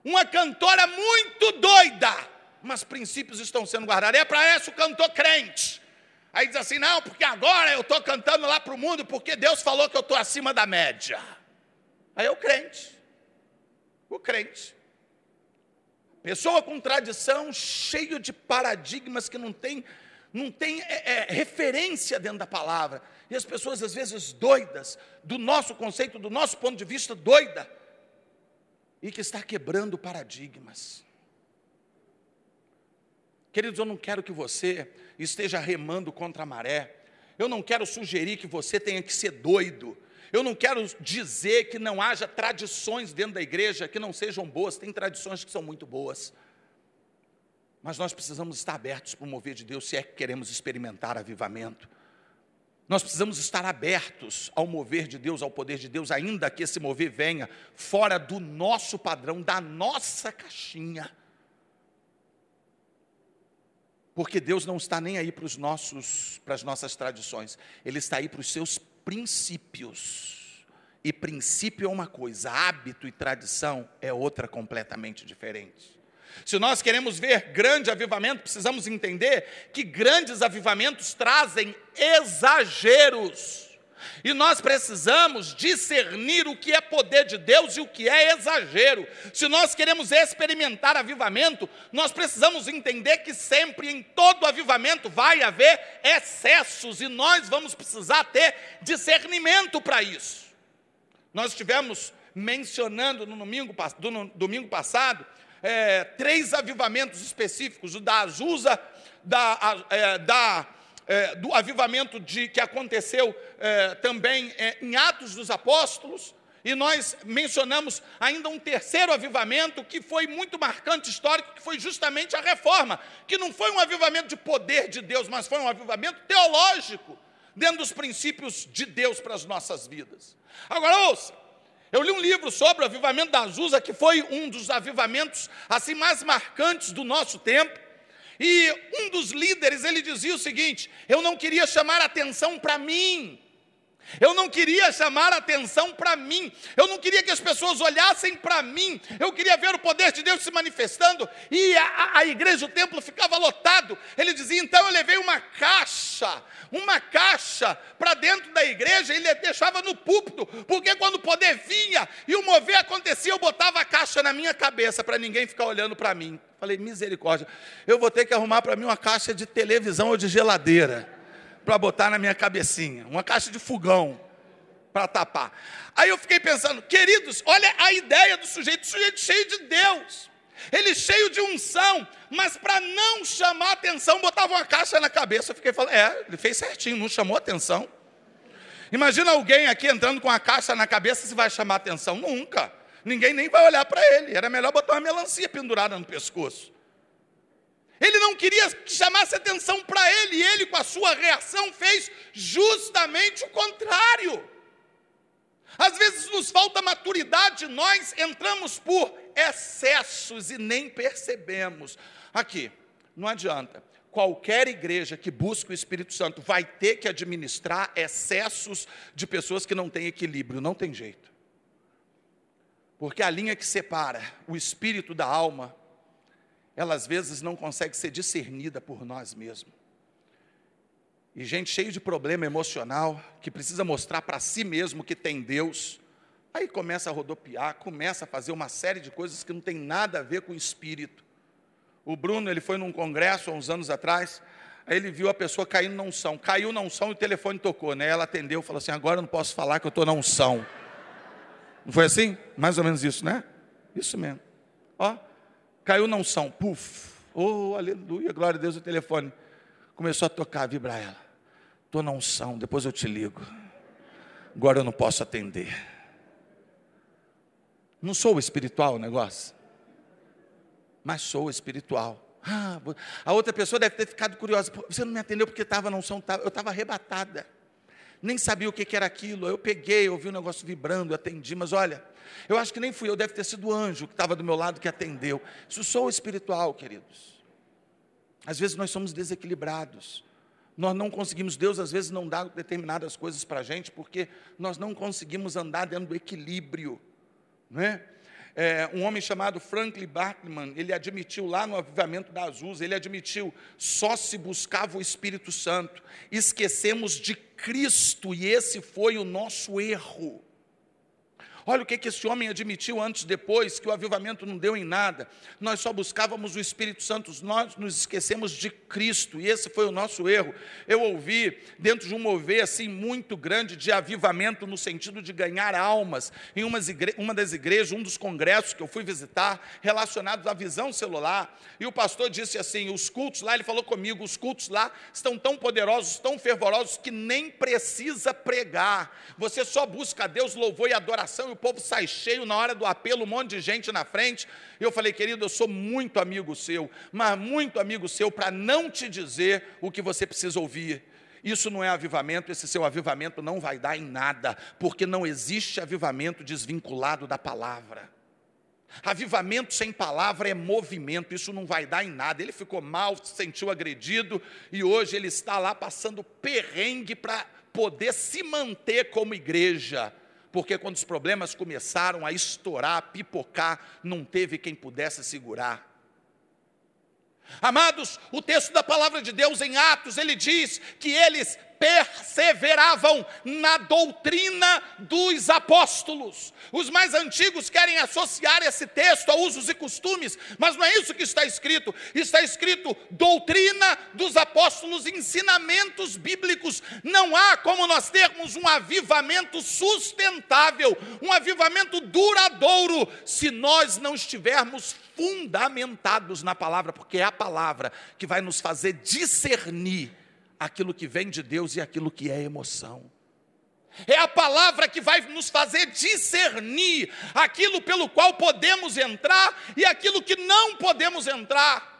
Uma cantora muito doida, mas princípios estão sendo guardados. É para isso o cantor crente. Aí diz assim: não, porque agora eu estou cantando lá para o mundo, porque Deus falou que eu estou acima da média. Aí é o crente. O crente. Pessoa com tradição, cheio de paradigmas que não tem referência dentro da palavra, e as pessoas às vezes doidas, do nosso conceito, do nosso ponto de vista, doida, e que está quebrando paradigmas. Queridos, eu não quero que você esteja remando contra a maré, eu não quero sugerir que você tenha que ser doido, eu não quero dizer que não haja tradições dentro da igreja que não sejam boas, tem tradições que são muito boas, mas nós precisamos estar abertos para o mover de Deus, se é que queremos experimentar avivamento. Nós precisamos estar abertos ao mover de Deus, ao poder de Deus, ainda que esse mover venha fora do nosso padrão, da nossa caixinha. Porque Deus não está nem aí para as nossas tradições, Ele está aí para os seus princípios. E princípio é uma coisa, hábito e tradição é outra completamente diferente. Se nós queremos ver grande avivamento, precisamos entender que grandes avivamentos trazem exageros. E nós precisamos discernir o que é poder de Deus e o que é exagero. Se nós queremos experimentar avivamento, nós precisamos entender que sempre em todo avivamento vai haver excessos, e nós vamos precisar ter discernimento para isso. Nós estivemos mencionando no domingo passado 3 avivamentos específicos: o da Azusa, do avivamento que aconteceu também em Atos dos Apóstolos, e nós mencionamos ainda um terceiro avivamento que foi muito marcante, histórico, que foi justamente a Reforma, que não foi um avivamento de poder de Deus, mas foi um avivamento teológico, dentro dos princípios de Deus para as nossas vidas. Agora ouça, eu li um livro sobre o avivamento da Azusa, que foi um dos avivamentos assim mais marcantes do nosso tempo, e um dos líderes, ele dizia o seguinte: eu não queria chamar atenção para mim, eu não queria chamar atenção para mim, eu não queria que as pessoas olhassem para mim, eu queria ver o poder de Deus se manifestando, e a igreja, o templo ficava lotado. Ele dizia: então eu levei uma caixa para dentro da igreja, e ele deixava no púlpito, porque quando o poder vinha e o mover acontecia, eu botava a caixa na minha cabeça, para ninguém ficar olhando para mim. Falei: misericórdia, eu vou ter que arrumar para mim uma caixa de televisão ou de geladeira, para botar na minha cabecinha, uma caixa de fogão, para tapar. Aí eu fiquei pensando, queridos, olha a ideia do sujeito cheio de Deus, ele cheio de unção, mas para não chamar atenção, botava uma caixa na cabeça. Eu fiquei falando, ele fez certinho, não chamou atenção. Imagina alguém aqui entrando com a caixa na cabeça, se vai chamar atenção? Nunca, ninguém nem vai olhar para ele. Era melhor botar uma melancia pendurada no pescoço. Ele não queria que chamasse atenção para ele, e ele, com a sua reação, fez justamente o contrário. Às vezes nos falta maturidade, nós entramos por excessos e nem percebemos. Aqui, não adianta, qualquer igreja que busque o Espírito Santo vai ter que administrar excessos de pessoas que não têm equilíbrio, não tem jeito. Porque a linha que separa o espírito da alma, ela às vezes não consegue ser discernida por nós mesmos. E gente cheia de problema emocional, que precisa mostrar para si mesmo que tem Deus, aí começa a rodopiar, começa a fazer uma série de coisas que não tem nada a ver com o espírito. O Bruno, ele foi num congresso há uns anos atrás, aí ele viu a pessoa caindo na unção, caiu na unção e o telefone tocou, né? Ela atendeu, falou assim: agora eu não posso falar que eu estou na unção. Não foi assim? Mais ou menos isso, né? Isso mesmo. Ó, caiu na unção, puf, oh, aleluia, glória a Deus, o telefone começou a tocar, a vibrar. Ela: estou na unção, depois eu te ligo, agora eu não posso atender. Não sou espiritual o negócio, mas sou espiritual. A outra pessoa deve ter ficado curiosa: você não me atendeu porque estava na unção? Eu estava arrebatada, nem sabia o que era aquilo. Eu peguei, ouvi o negócio vibrando, atendi, mas olha, eu acho que nem fui eu, deve ter sido o anjo que estava do meu lado que atendeu. Isso sou espiritual, queridos. Às vezes nós somos desequilibrados, nós não conseguimos, Deus às vezes não dá determinadas coisas para a gente, porque nós não conseguimos andar dentro do equilíbrio, não é? Um homem chamado Franklin Bartman, ele admitiu lá no avivamento da Azusa, ele admitiu: só se buscava o Espírito Santo, esquecemos de Cristo, e esse foi o nosso erro. Olha o que esse homem admitiu antes e depois, que o avivamento não deu em nada. Nós só buscávamos o Espírito Santo, nós nos esquecemos de Cristo, e esse foi o nosso erro. Eu ouvi, dentro de um mover assim muito grande de avivamento, no sentido de ganhar almas, em uma das igrejas, um dos congressos que eu fui visitar, relacionados à visão celular, e o pastor disse assim: os cultos lá, ele falou comigo, os cultos lá estão tão poderosos, tão fervorosos, que nem precisa pregar, você só busca a Deus, louvor e adoração, e o povo sai cheio na hora do apelo, um monte de gente na frente. Eu falei: querido, eu sou muito amigo seu, mas muito amigo seu, para não te dizer o que você precisa ouvir. Isso não é avivamento, esse seu avivamento não vai dar em nada, porque não existe avivamento desvinculado da palavra. Avivamento sem palavra é movimento, isso não vai dar em nada. Ele ficou mal, se sentiu agredido, e hoje ele está lá passando perrengue para poder se manter como igreja, porque quando os problemas começaram a estourar, a pipocar, não teve quem pudesse segurar. Amados, o texto da palavra de Deus em Atos, ele diz que eles perseveravam na doutrina dos apóstolos. Os mais antigos querem associar esse texto a usos e costumes, mas não é isso que está escrito. Está escrito doutrina dos apóstolos, ensinamentos bíblicos. Não há como nós termos um avivamento sustentável, um avivamento duradouro, se nós não estivermos fundamentados na palavra, porque é a palavra que vai nos fazer discernir aquilo que vem de Deus e aquilo que é emoção. É a palavra que vai nos fazer discernir aquilo pelo qual podemos entrar e aquilo que não podemos entrar.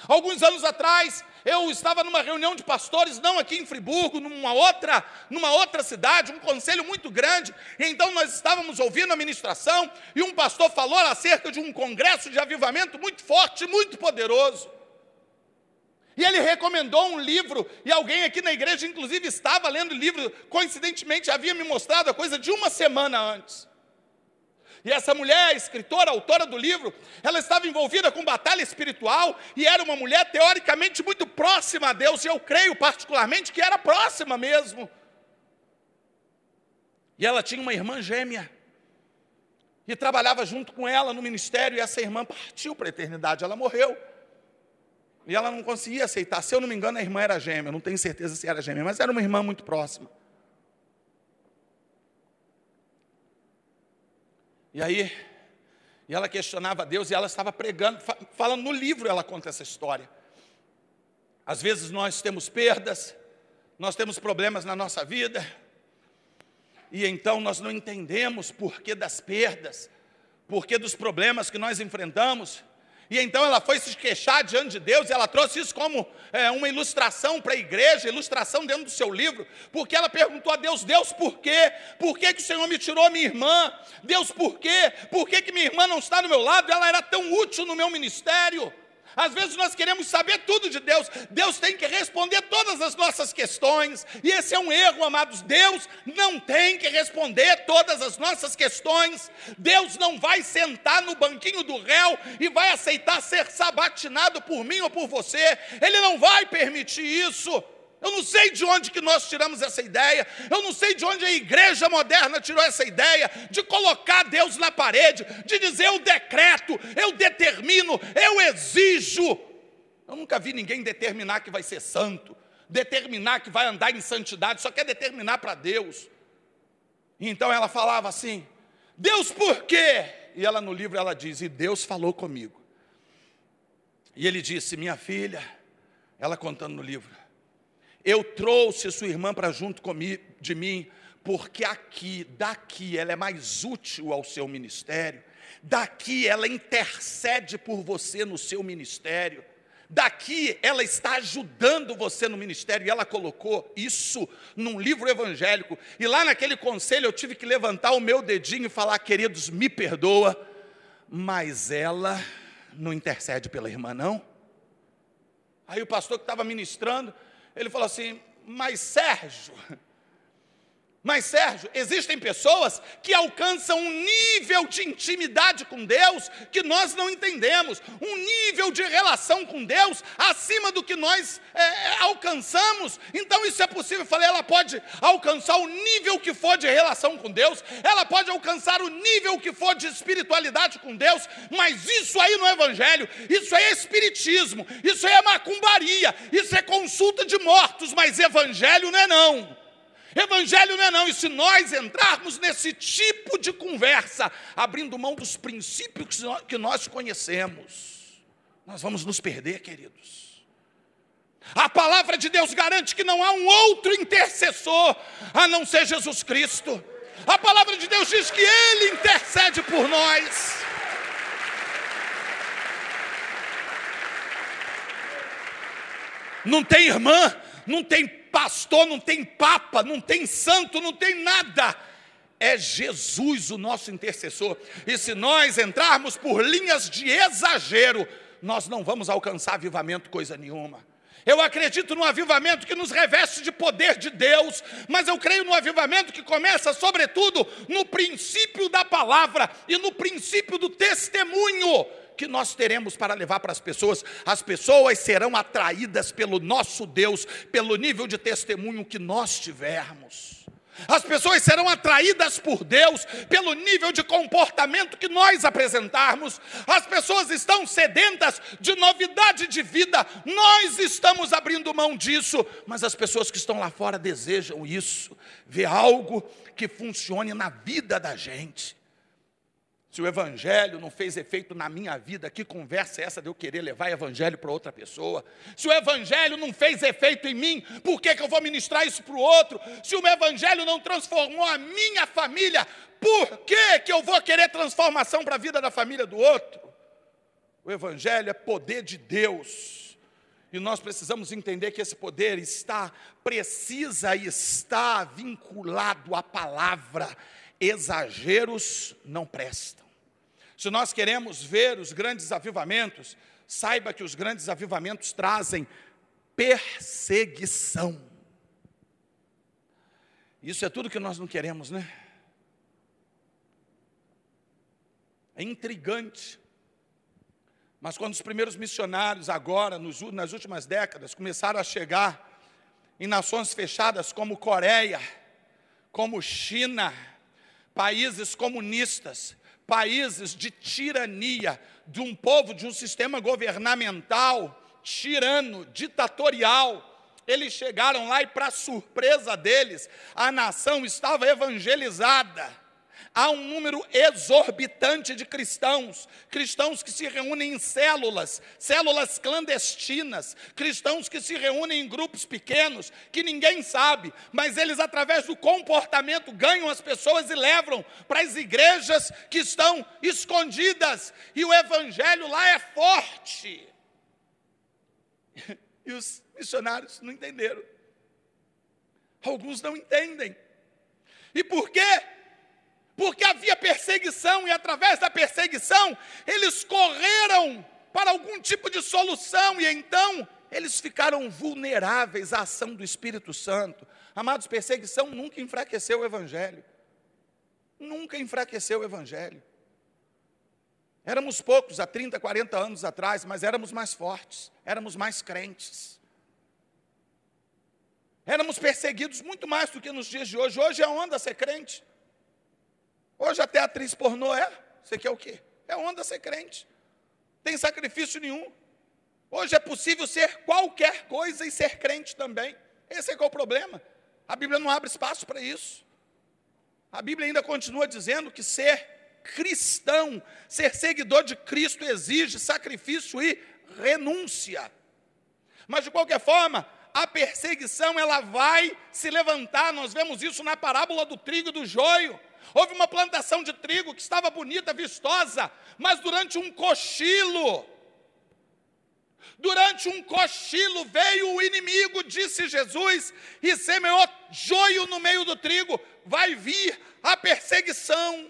Alguns anos atrás, eu estava numa reunião de pastores, não aqui em Friburgo, numa outra cidade, um conselho muito grande, e então nós estávamos ouvindo a ministração, e um pastor falou acerca de um congresso de avivamento muito forte, muito poderoso. E ele recomendou um livro, e alguém aqui na igreja, inclusive, estava lendo o livro, coincidentemente, havia me mostrado a coisa de uma semana antes. E essa mulher, escritora, autora do livro, ela estava envolvida com batalha espiritual, e era uma mulher teoricamente muito próxima a Deus, e eu creio particularmente que era próxima mesmo. E ela tinha uma irmã gêmea, e trabalhava junto com ela no ministério, e essa irmã partiu para a eternidade, ela morreu. E ela não conseguia aceitar. Se eu não me engano, a irmã era gêmea. Eu não tenho certeza se era gêmea, mas era uma irmã muito próxima. E aí, ela questionava a Deus, e ela estava pregando, falando no livro, ela conta essa história. Às vezes nós temos perdas, nós temos problemas na nossa vida, e então nós não entendemos porquê das perdas, porquê dos problemas que nós enfrentamos. E então ela foi se queixar diante de Deus, e ela trouxe isso como uma ilustração para a igreja, ilustração dentro do seu livro, porque ela perguntou a Deus: Deus, por quê? Por que que o Senhor me tirou a minha irmã? Deus, por quê? Por que que minha irmã não está do meu lado? Ela era tão útil no meu ministério. Às vezes nós queremos saber tudo de Deus. Deus tem que responder todas as nossas questões, e esse é um erro, amados. Deus não tem que responder todas as nossas questões. Deus não vai sentar no banquinho do réu e vai aceitar ser sabatinado por mim ou por você. Ele não vai permitir isso. Eu não sei de onde que nós tiramos essa ideia, eu não sei de onde a igreja moderna tirou essa ideia de colocar Deus na parede, de dizer eu decreto, eu determino, eu exijo. Eu nunca vi ninguém determinar que vai ser santo, determinar que vai andar em santidade, só quer determinar para Deus. E então ela falava assim: Deus, por quê? E ela no livro ela diz: e Deus falou comigo. E ele disse: minha filha, ela contando no livro, eu trouxe sua irmã para junto de mim, porque daqui ela é mais útil ao seu ministério, daqui ela intercede por você no seu ministério, daqui ela está ajudando você no ministério. E ela colocou isso num livro evangélico, e lá naquele conselho eu tive que levantar o meu dedinho e falar: queridos, me perdoa, mas ela não intercede pela irmã, não? Aí o pastor que estava ministrando, ele falou assim: mas Sérgio, existem pessoas que alcançam um nível de intimidade com Deus que nós não entendemos, um nível de relação com Deus acima do que nós alcançamos. Então isso é possível. Eu falei: ela pode alcançar o nível que for de relação com Deus, ela pode alcançar o nível que for de espiritualidade com Deus, mas isso aí não é evangelho, isso é espiritismo, isso é macumbaria, isso é consulta de mortos, mas evangelho não é não. Evangelho não é não. E se nós entrarmos nesse tipo de conversa, abrindo mão dos princípios que nós conhecemos, nós vamos nos perder, queridos. A palavra de Deus garante que não há um outro intercessor a não ser Jesus Cristo. A palavra de Deus diz que Ele intercede por nós. Não tem irmã, não tem pastor, não tem papa, não tem santo, não tem nada. É Jesus o nosso intercessor. E se nós entrarmos por linhas de exagero, nós não vamos alcançar avivamento coisa nenhuma. Eu acredito no avivamento que nos reveste de poder de Deus, mas eu creio no avivamento que começa, sobretudo, no princípio da palavra e no princípio do testemunho que nós teremos para levar para as pessoas. As pessoas serão atraídas pelo nosso Deus, pelo nível de testemunho que nós tivermos. As pessoas serão atraídas por Deus pelo nível de comportamento que nós apresentarmos. As pessoas estão sedentas de novidade de vida. Nós estamos abrindo mão disso, mas as pessoas que estão lá fora desejam isso, ver algo que funcione na vida da gente. Se o evangelho não fez efeito na minha vida, que conversa é essa de eu querer levar o evangelho para outra pessoa? Se o evangelho não fez efeito em mim, por que eu vou ministrar isso para o outro? Se o evangelho não transformou a minha família, por que eu vou querer transformação para a vida da família do outro? O evangelho é poder de Deus. E nós precisamos entender que esse poder precisa estar vinculado à palavra. Exageros não prestam. Se nós queremos ver os grandes avivamentos, saiba que os grandes avivamentos trazem perseguição. Isso é tudo que nós não queremos, né? É intrigante. Mas quando os primeiros missionários agora, nas últimas décadas, começaram a chegar em nações fechadas como Coreia, como China, países comunistas, países de tirania, de um povo, de um sistema governamental, tirano, ditatorial. Eles chegaram lá e, para surpresa deles, a nação estava evangelizada. Há um número exorbitante de cristãos que se reúnem em células clandestinas, cristãos que se reúnem em grupos pequenos, que ninguém sabe, mas eles, através do comportamento, ganham as pessoas e levam para as igrejas que estão escondidas, e o evangelho lá é forte. E os missionários não entenderam. Alguns não entendem. E por quê? Porque havia perseguição, e através da perseguição, eles correram para algum tipo de solução, e então eles ficaram vulneráveis à ação do Espírito Santo. Amados, perseguição nunca enfraqueceu o Evangelho. Nunca enfraqueceu o Evangelho. Éramos poucos há 30, 40 anos atrás, mas éramos mais fortes, éramos mais crentes. Éramos perseguidos muito mais do que nos dias de hoje. Hoje é onda ser crente. Hoje até atriz pornô você quer o quê? É onda ser crente. Tem sacrifício nenhum. Hoje é possível ser qualquer coisa e ser crente também. Esse é que é o problema. A Bíblia não abre espaço para isso. A Bíblia ainda continua dizendo que ser cristão, ser seguidor de Cristo exige sacrifício e renúncia. Mas de qualquer forma, a perseguição ela vai se levantar. Nós vemos isso na parábola do trigo e do joio. Houve uma plantação de trigo que estava bonita, vistosa, mas durante um cochilo veio o inimigo, disse Jesus, e semeou joio no meio do trigo. Vai vir a perseguição.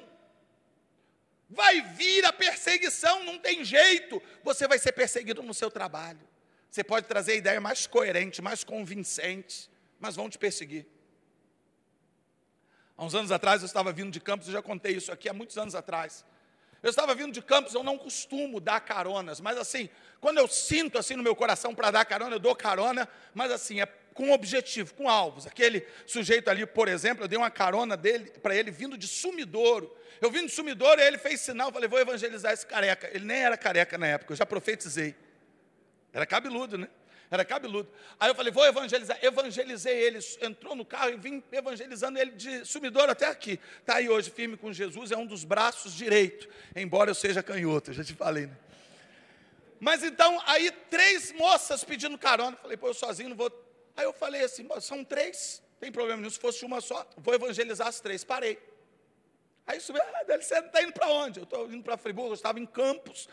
Vai vir a perseguição, não tem jeito. Você vai ser perseguido no seu trabalho. Você pode trazer a ideia mais coerente, mais convincente, mas vão te perseguir. Há uns anos atrás, eu estava vindo de Campos, eu já contei isso aqui, há muitos anos atrás. Eu estava vindo de Campos, eu não costumo dar caronas, mas assim, quando eu sinto assim no meu coração para dar carona, eu dou carona, mas assim, é com objetivo, com alvos. Aquele sujeito ali, por exemplo, eu dei uma carona para ele vindo de Sumidouro. Eu vim de Sumidouro e ele fez sinal, eu falei, vou evangelizar esse careca. Ele nem era careca na época, eu já profetizei. Era cabeludo, né? Era cabeludo. Aí eu falei, vou evangelizar. Evangelizei ele, entrou no carro e vim evangelizando ele de Sumidouro até aqui. Está aí hoje firme com Jesus, é um dos braços direito, embora eu seja canhoto, eu já te falei, né? Mas então, aí 3 moças pedindo carona. Falei, pô, eu sozinho não vou. Aí eu falei assim, são 3, tem problema nenhum, se fosse uma só, vou evangelizar as 3. Parei. Aí subi, você está indo para onde? Eu estou indo para Friburgo, eu estava em Campos.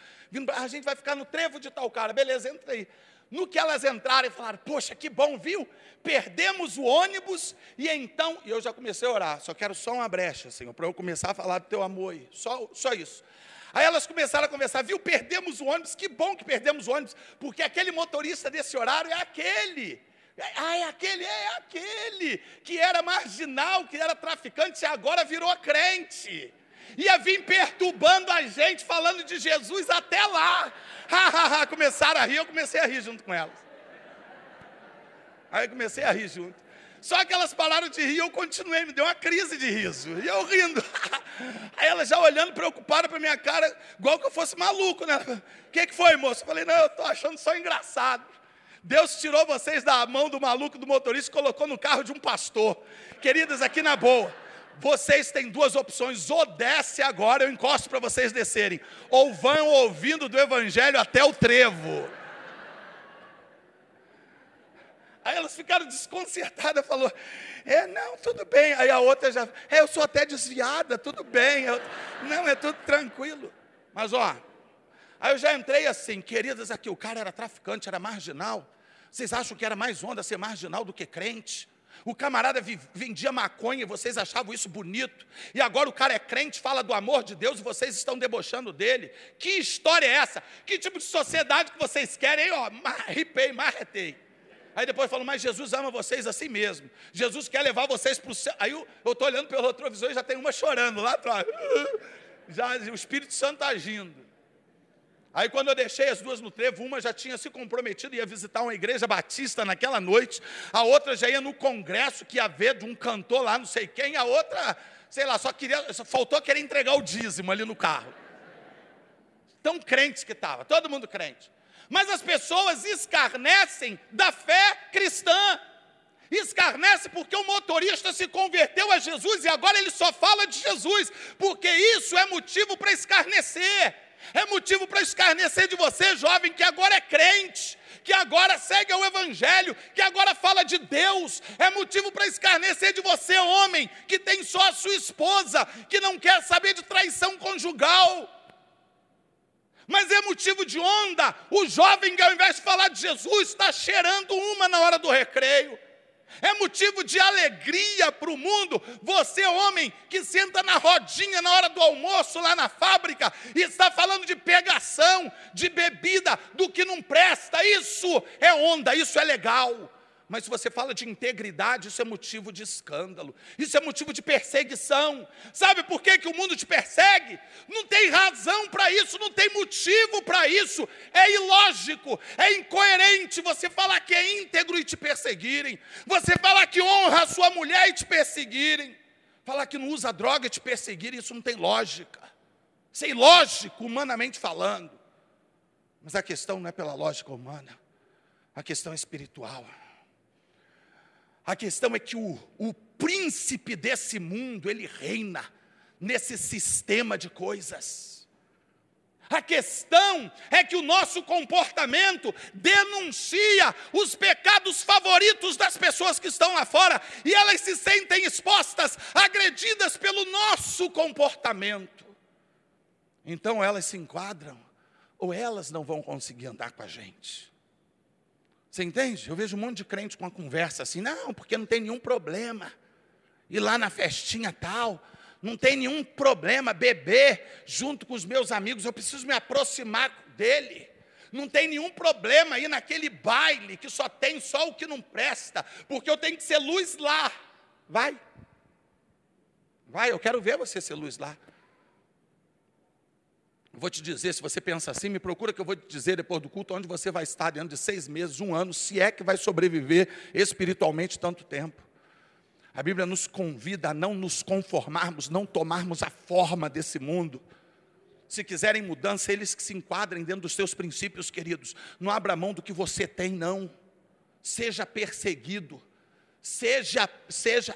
A gente vai ficar no trevo de tal cara. Beleza, entra aí. No que elas entraram e falaram, poxa, que bom, viu? Perdemos o ônibus e então... E eu já comecei a orar, só quero só uma brecha, Senhor, para eu começar a falar do teu amor aí. Só isso. Aí elas começaram a conversar, viu, perdemos o ônibus, que bom que perdemos o ônibus, porque aquele motorista desse horário é aquele. É aquele que era marginal, que era traficante e agora virou crente. Ia vir perturbando a gente, falando de Jesus até lá. Começaram a rir, eu comecei a rir junto com elas. Aí eu comecei a rir junto. Só que elas pararam de rir, eu continuei, me deu uma crise de riso. E eu rindo. Aí elas já olhando, preocupadas para minha cara, igual que eu fosse maluco, né? O que foi, moço? Eu falei, não, eu estou achando só engraçado. Deus tirou vocês da mão do maluco, do motorista, e colocou no carro de um pastor. Queridas, aqui na boa, vocês têm duas opções, ou desce agora, eu encosto para vocês descerem, ou vão ouvindo do evangelho até o trevo. Aí elas ficaram desconcertadas, falou, não, tudo bem. Aí a outra já, eu sou até desviada, tudo bem. Não, é tudo tranquilo. Mas aí eu já entrei assim, queridas, aqui o cara era traficante, era marginal. Vocês acham que era mais onda ser marginal do que crente? O camarada vendia maconha e vocês achavam isso bonito. E agora o cara é crente, fala do amor de Deus e vocês estão debochando dele. Que história é essa? Que tipo de sociedade que vocês querem? Ripei, marretei. Aí depois falou, mas Jesus ama vocês assim mesmo. Jesus quer levar vocês para o céu. Aí eu estou olhando pelo retrovisor e já tem uma chorando lá atrás. Já o Espírito Santo agindo. Aí quando eu deixei as duas no trevo, uma já tinha se comprometido, ia visitar uma igreja batista naquela noite, a outra já ia no congresso que ia ver de um cantor lá, não sei quem, a outra, sei lá, só faltou querer entregar o dízimo ali no carro. Tão crentes que estava, todo mundo crente. Mas as pessoas escarnecem da fé cristã. Escarnece porque o motorista se converteu a Jesus e agora ele só fala de Jesus, porque isso é motivo para escarnecer. É motivo para escarnecer de você, jovem, que agora é crente, que agora segue o evangelho, que agora fala de Deus. É motivo para escarnecer de você, homem, que tem só a sua esposa, que não quer saber de traição conjugal. Mas é motivo de onda o jovem que ao invés de falar de Jesus, está cheirando uma na hora do recreio. É motivo de alegria para o mundo, você homem que senta na rodinha na hora do almoço lá na fábrica e está falando de pegação, de bebida, do que não presta. Isso é onda, isso é legal. Mas se você fala de integridade, isso é motivo de escândalo, isso é motivo de perseguição. Sabe por que o mundo te persegue? Não tem razão para isso, não tem motivo para isso. É ilógico, é incoerente você falar que é íntegro e te perseguirem, você falar que honra a sua mulher e te perseguirem, falar que não usa droga e te perseguirem, isso não tem lógica. Isso é ilógico, humanamente falando. Mas a questão não é pela lógica humana, a questão é espiritual. A questão é que o príncipe desse mundo, ele reina nesse sistema de coisas. A questão é que o nosso comportamento denuncia os pecados favoritos das pessoas que estão lá fora, e elas se sentem expostas, agredidas pelo nosso comportamento. Então elas se enquadram, ou elas não vão conseguir andar com a gente. Você entende? Eu vejo um monte de crente com uma conversa assim, não, porque não tem nenhum problema ir lá na festinha tal, não tem nenhum problema beber junto com os meus amigos, eu preciso me aproximar dele. Não tem nenhum problema ir naquele baile que só tem só o que não presta, porque eu tenho que ser luz lá. Vai, eu quero ver você ser luz lá. Vou te dizer, se você pensa assim, me procura que eu vou te dizer depois do culto onde você vai estar dentro de 6 meses, 1 ano, se é que vai sobreviver espiritualmente tanto tempo. A Bíblia nos convida a não nos conformarmos, não tomarmos a forma desse mundo. Se quiserem mudança, eles que se enquadrem dentro dos seus princípios, queridos. Não abra mão do que você tem, não. Seja perseguido, seja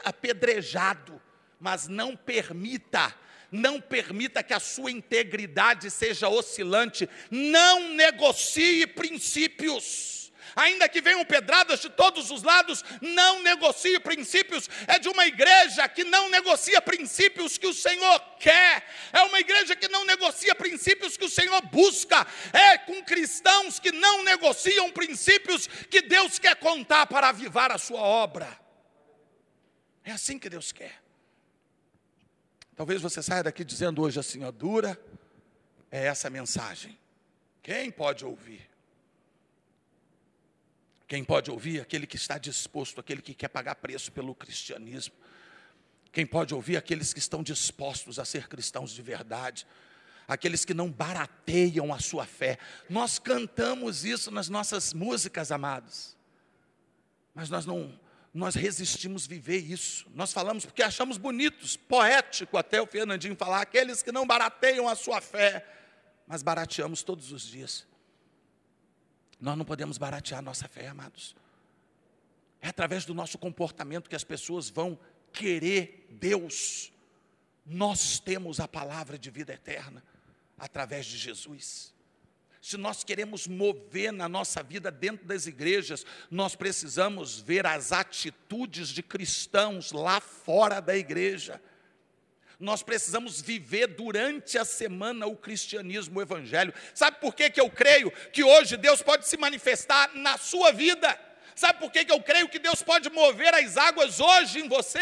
apedrejado, mas não permita que a sua integridade seja oscilante. Não negocie princípios. Ainda que venham pedradas de todos os lados, não negocie princípios. É de uma igreja que não negocia princípios que o Senhor quer. É uma igreja que não negocia princípios que o Senhor busca. É com cristãos que não negociam princípios que Deus quer contar para avivar a sua obra. É assim que Deus quer. Talvez você saia daqui dizendo hoje assim, dura, é essa mensagem. Quem pode ouvir? Quem pode ouvir? Aquele que está disposto, aquele que quer pagar preço pelo cristianismo. Quem pode ouvir? Aqueles que estão dispostos a ser cristãos de verdade. Aqueles que não barateiam a sua fé. Nós cantamos isso nas nossas músicas, amados. Mas nós resistimos viver isso. Nós falamos porque achamos bonitos, poético até o Fernandinho falar, aqueles que não barateiam a sua fé, mas barateamos todos os dias. Nós não podemos baratear a nossa fé, amados. É através do nosso comportamento que as pessoas vão querer Deus. Nós temos a palavra de vida eterna através de Jesus. Se nós queremos mover na nossa vida dentro das igrejas, nós precisamos ver as atitudes de cristãos lá fora da igreja. Nós precisamos viver durante a semana o cristianismo, o evangelho. Sabe por que eu creio que hoje Deus pode se manifestar na sua vida? Sabe por que eu creio que Deus pode mover as águas hoje em você?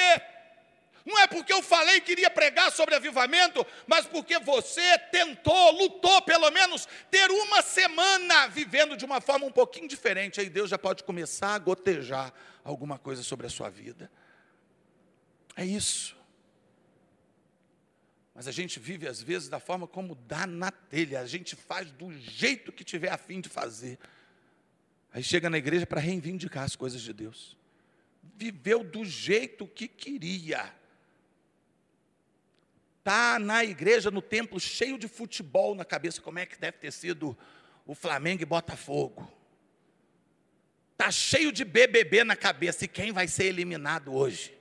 Não é porque eu falei que iria pregar sobre avivamento, mas porque você tentou, lutou pelo menos, ter uma semana vivendo de uma forma um pouquinho diferente. Aí Deus já pode começar a gotejar alguma coisa sobre a sua vida. É isso. Mas a gente vive às vezes da forma como dá na telha. A gente faz do jeito que tiver a fim de fazer. Aí chega na igreja para reivindicar as coisas de Deus. Viveu do jeito que queria. Está na igreja, no templo, cheio de futebol na cabeça. Como é que deve ter sido o Flamengo e Botafogo? Está cheio de BBB na cabeça. E quem vai ser eliminado hoje?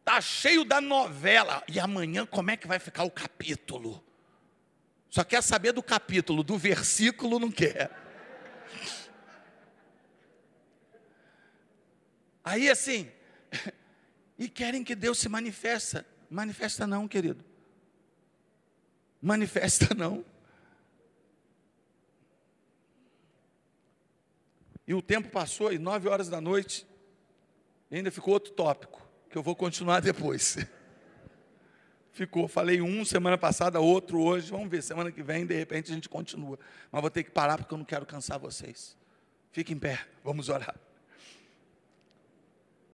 Está cheio da novela. E amanhã como é que vai ficar o capítulo? Só quer saber do capítulo, do versículo não quer. Aí assim, e querem que Deus se manifesta. Manifesta não, querido. Manifesta não. E o tempo passou, e 9 horas da noite, e ainda ficou outro tópico, que eu vou continuar depois. Ficou, falei semana passada, outro hoje, vamos ver, semana que vem, de repente a gente continua. Mas vou ter que parar, porque eu não quero cansar vocês. Fique em pé, vamos orar.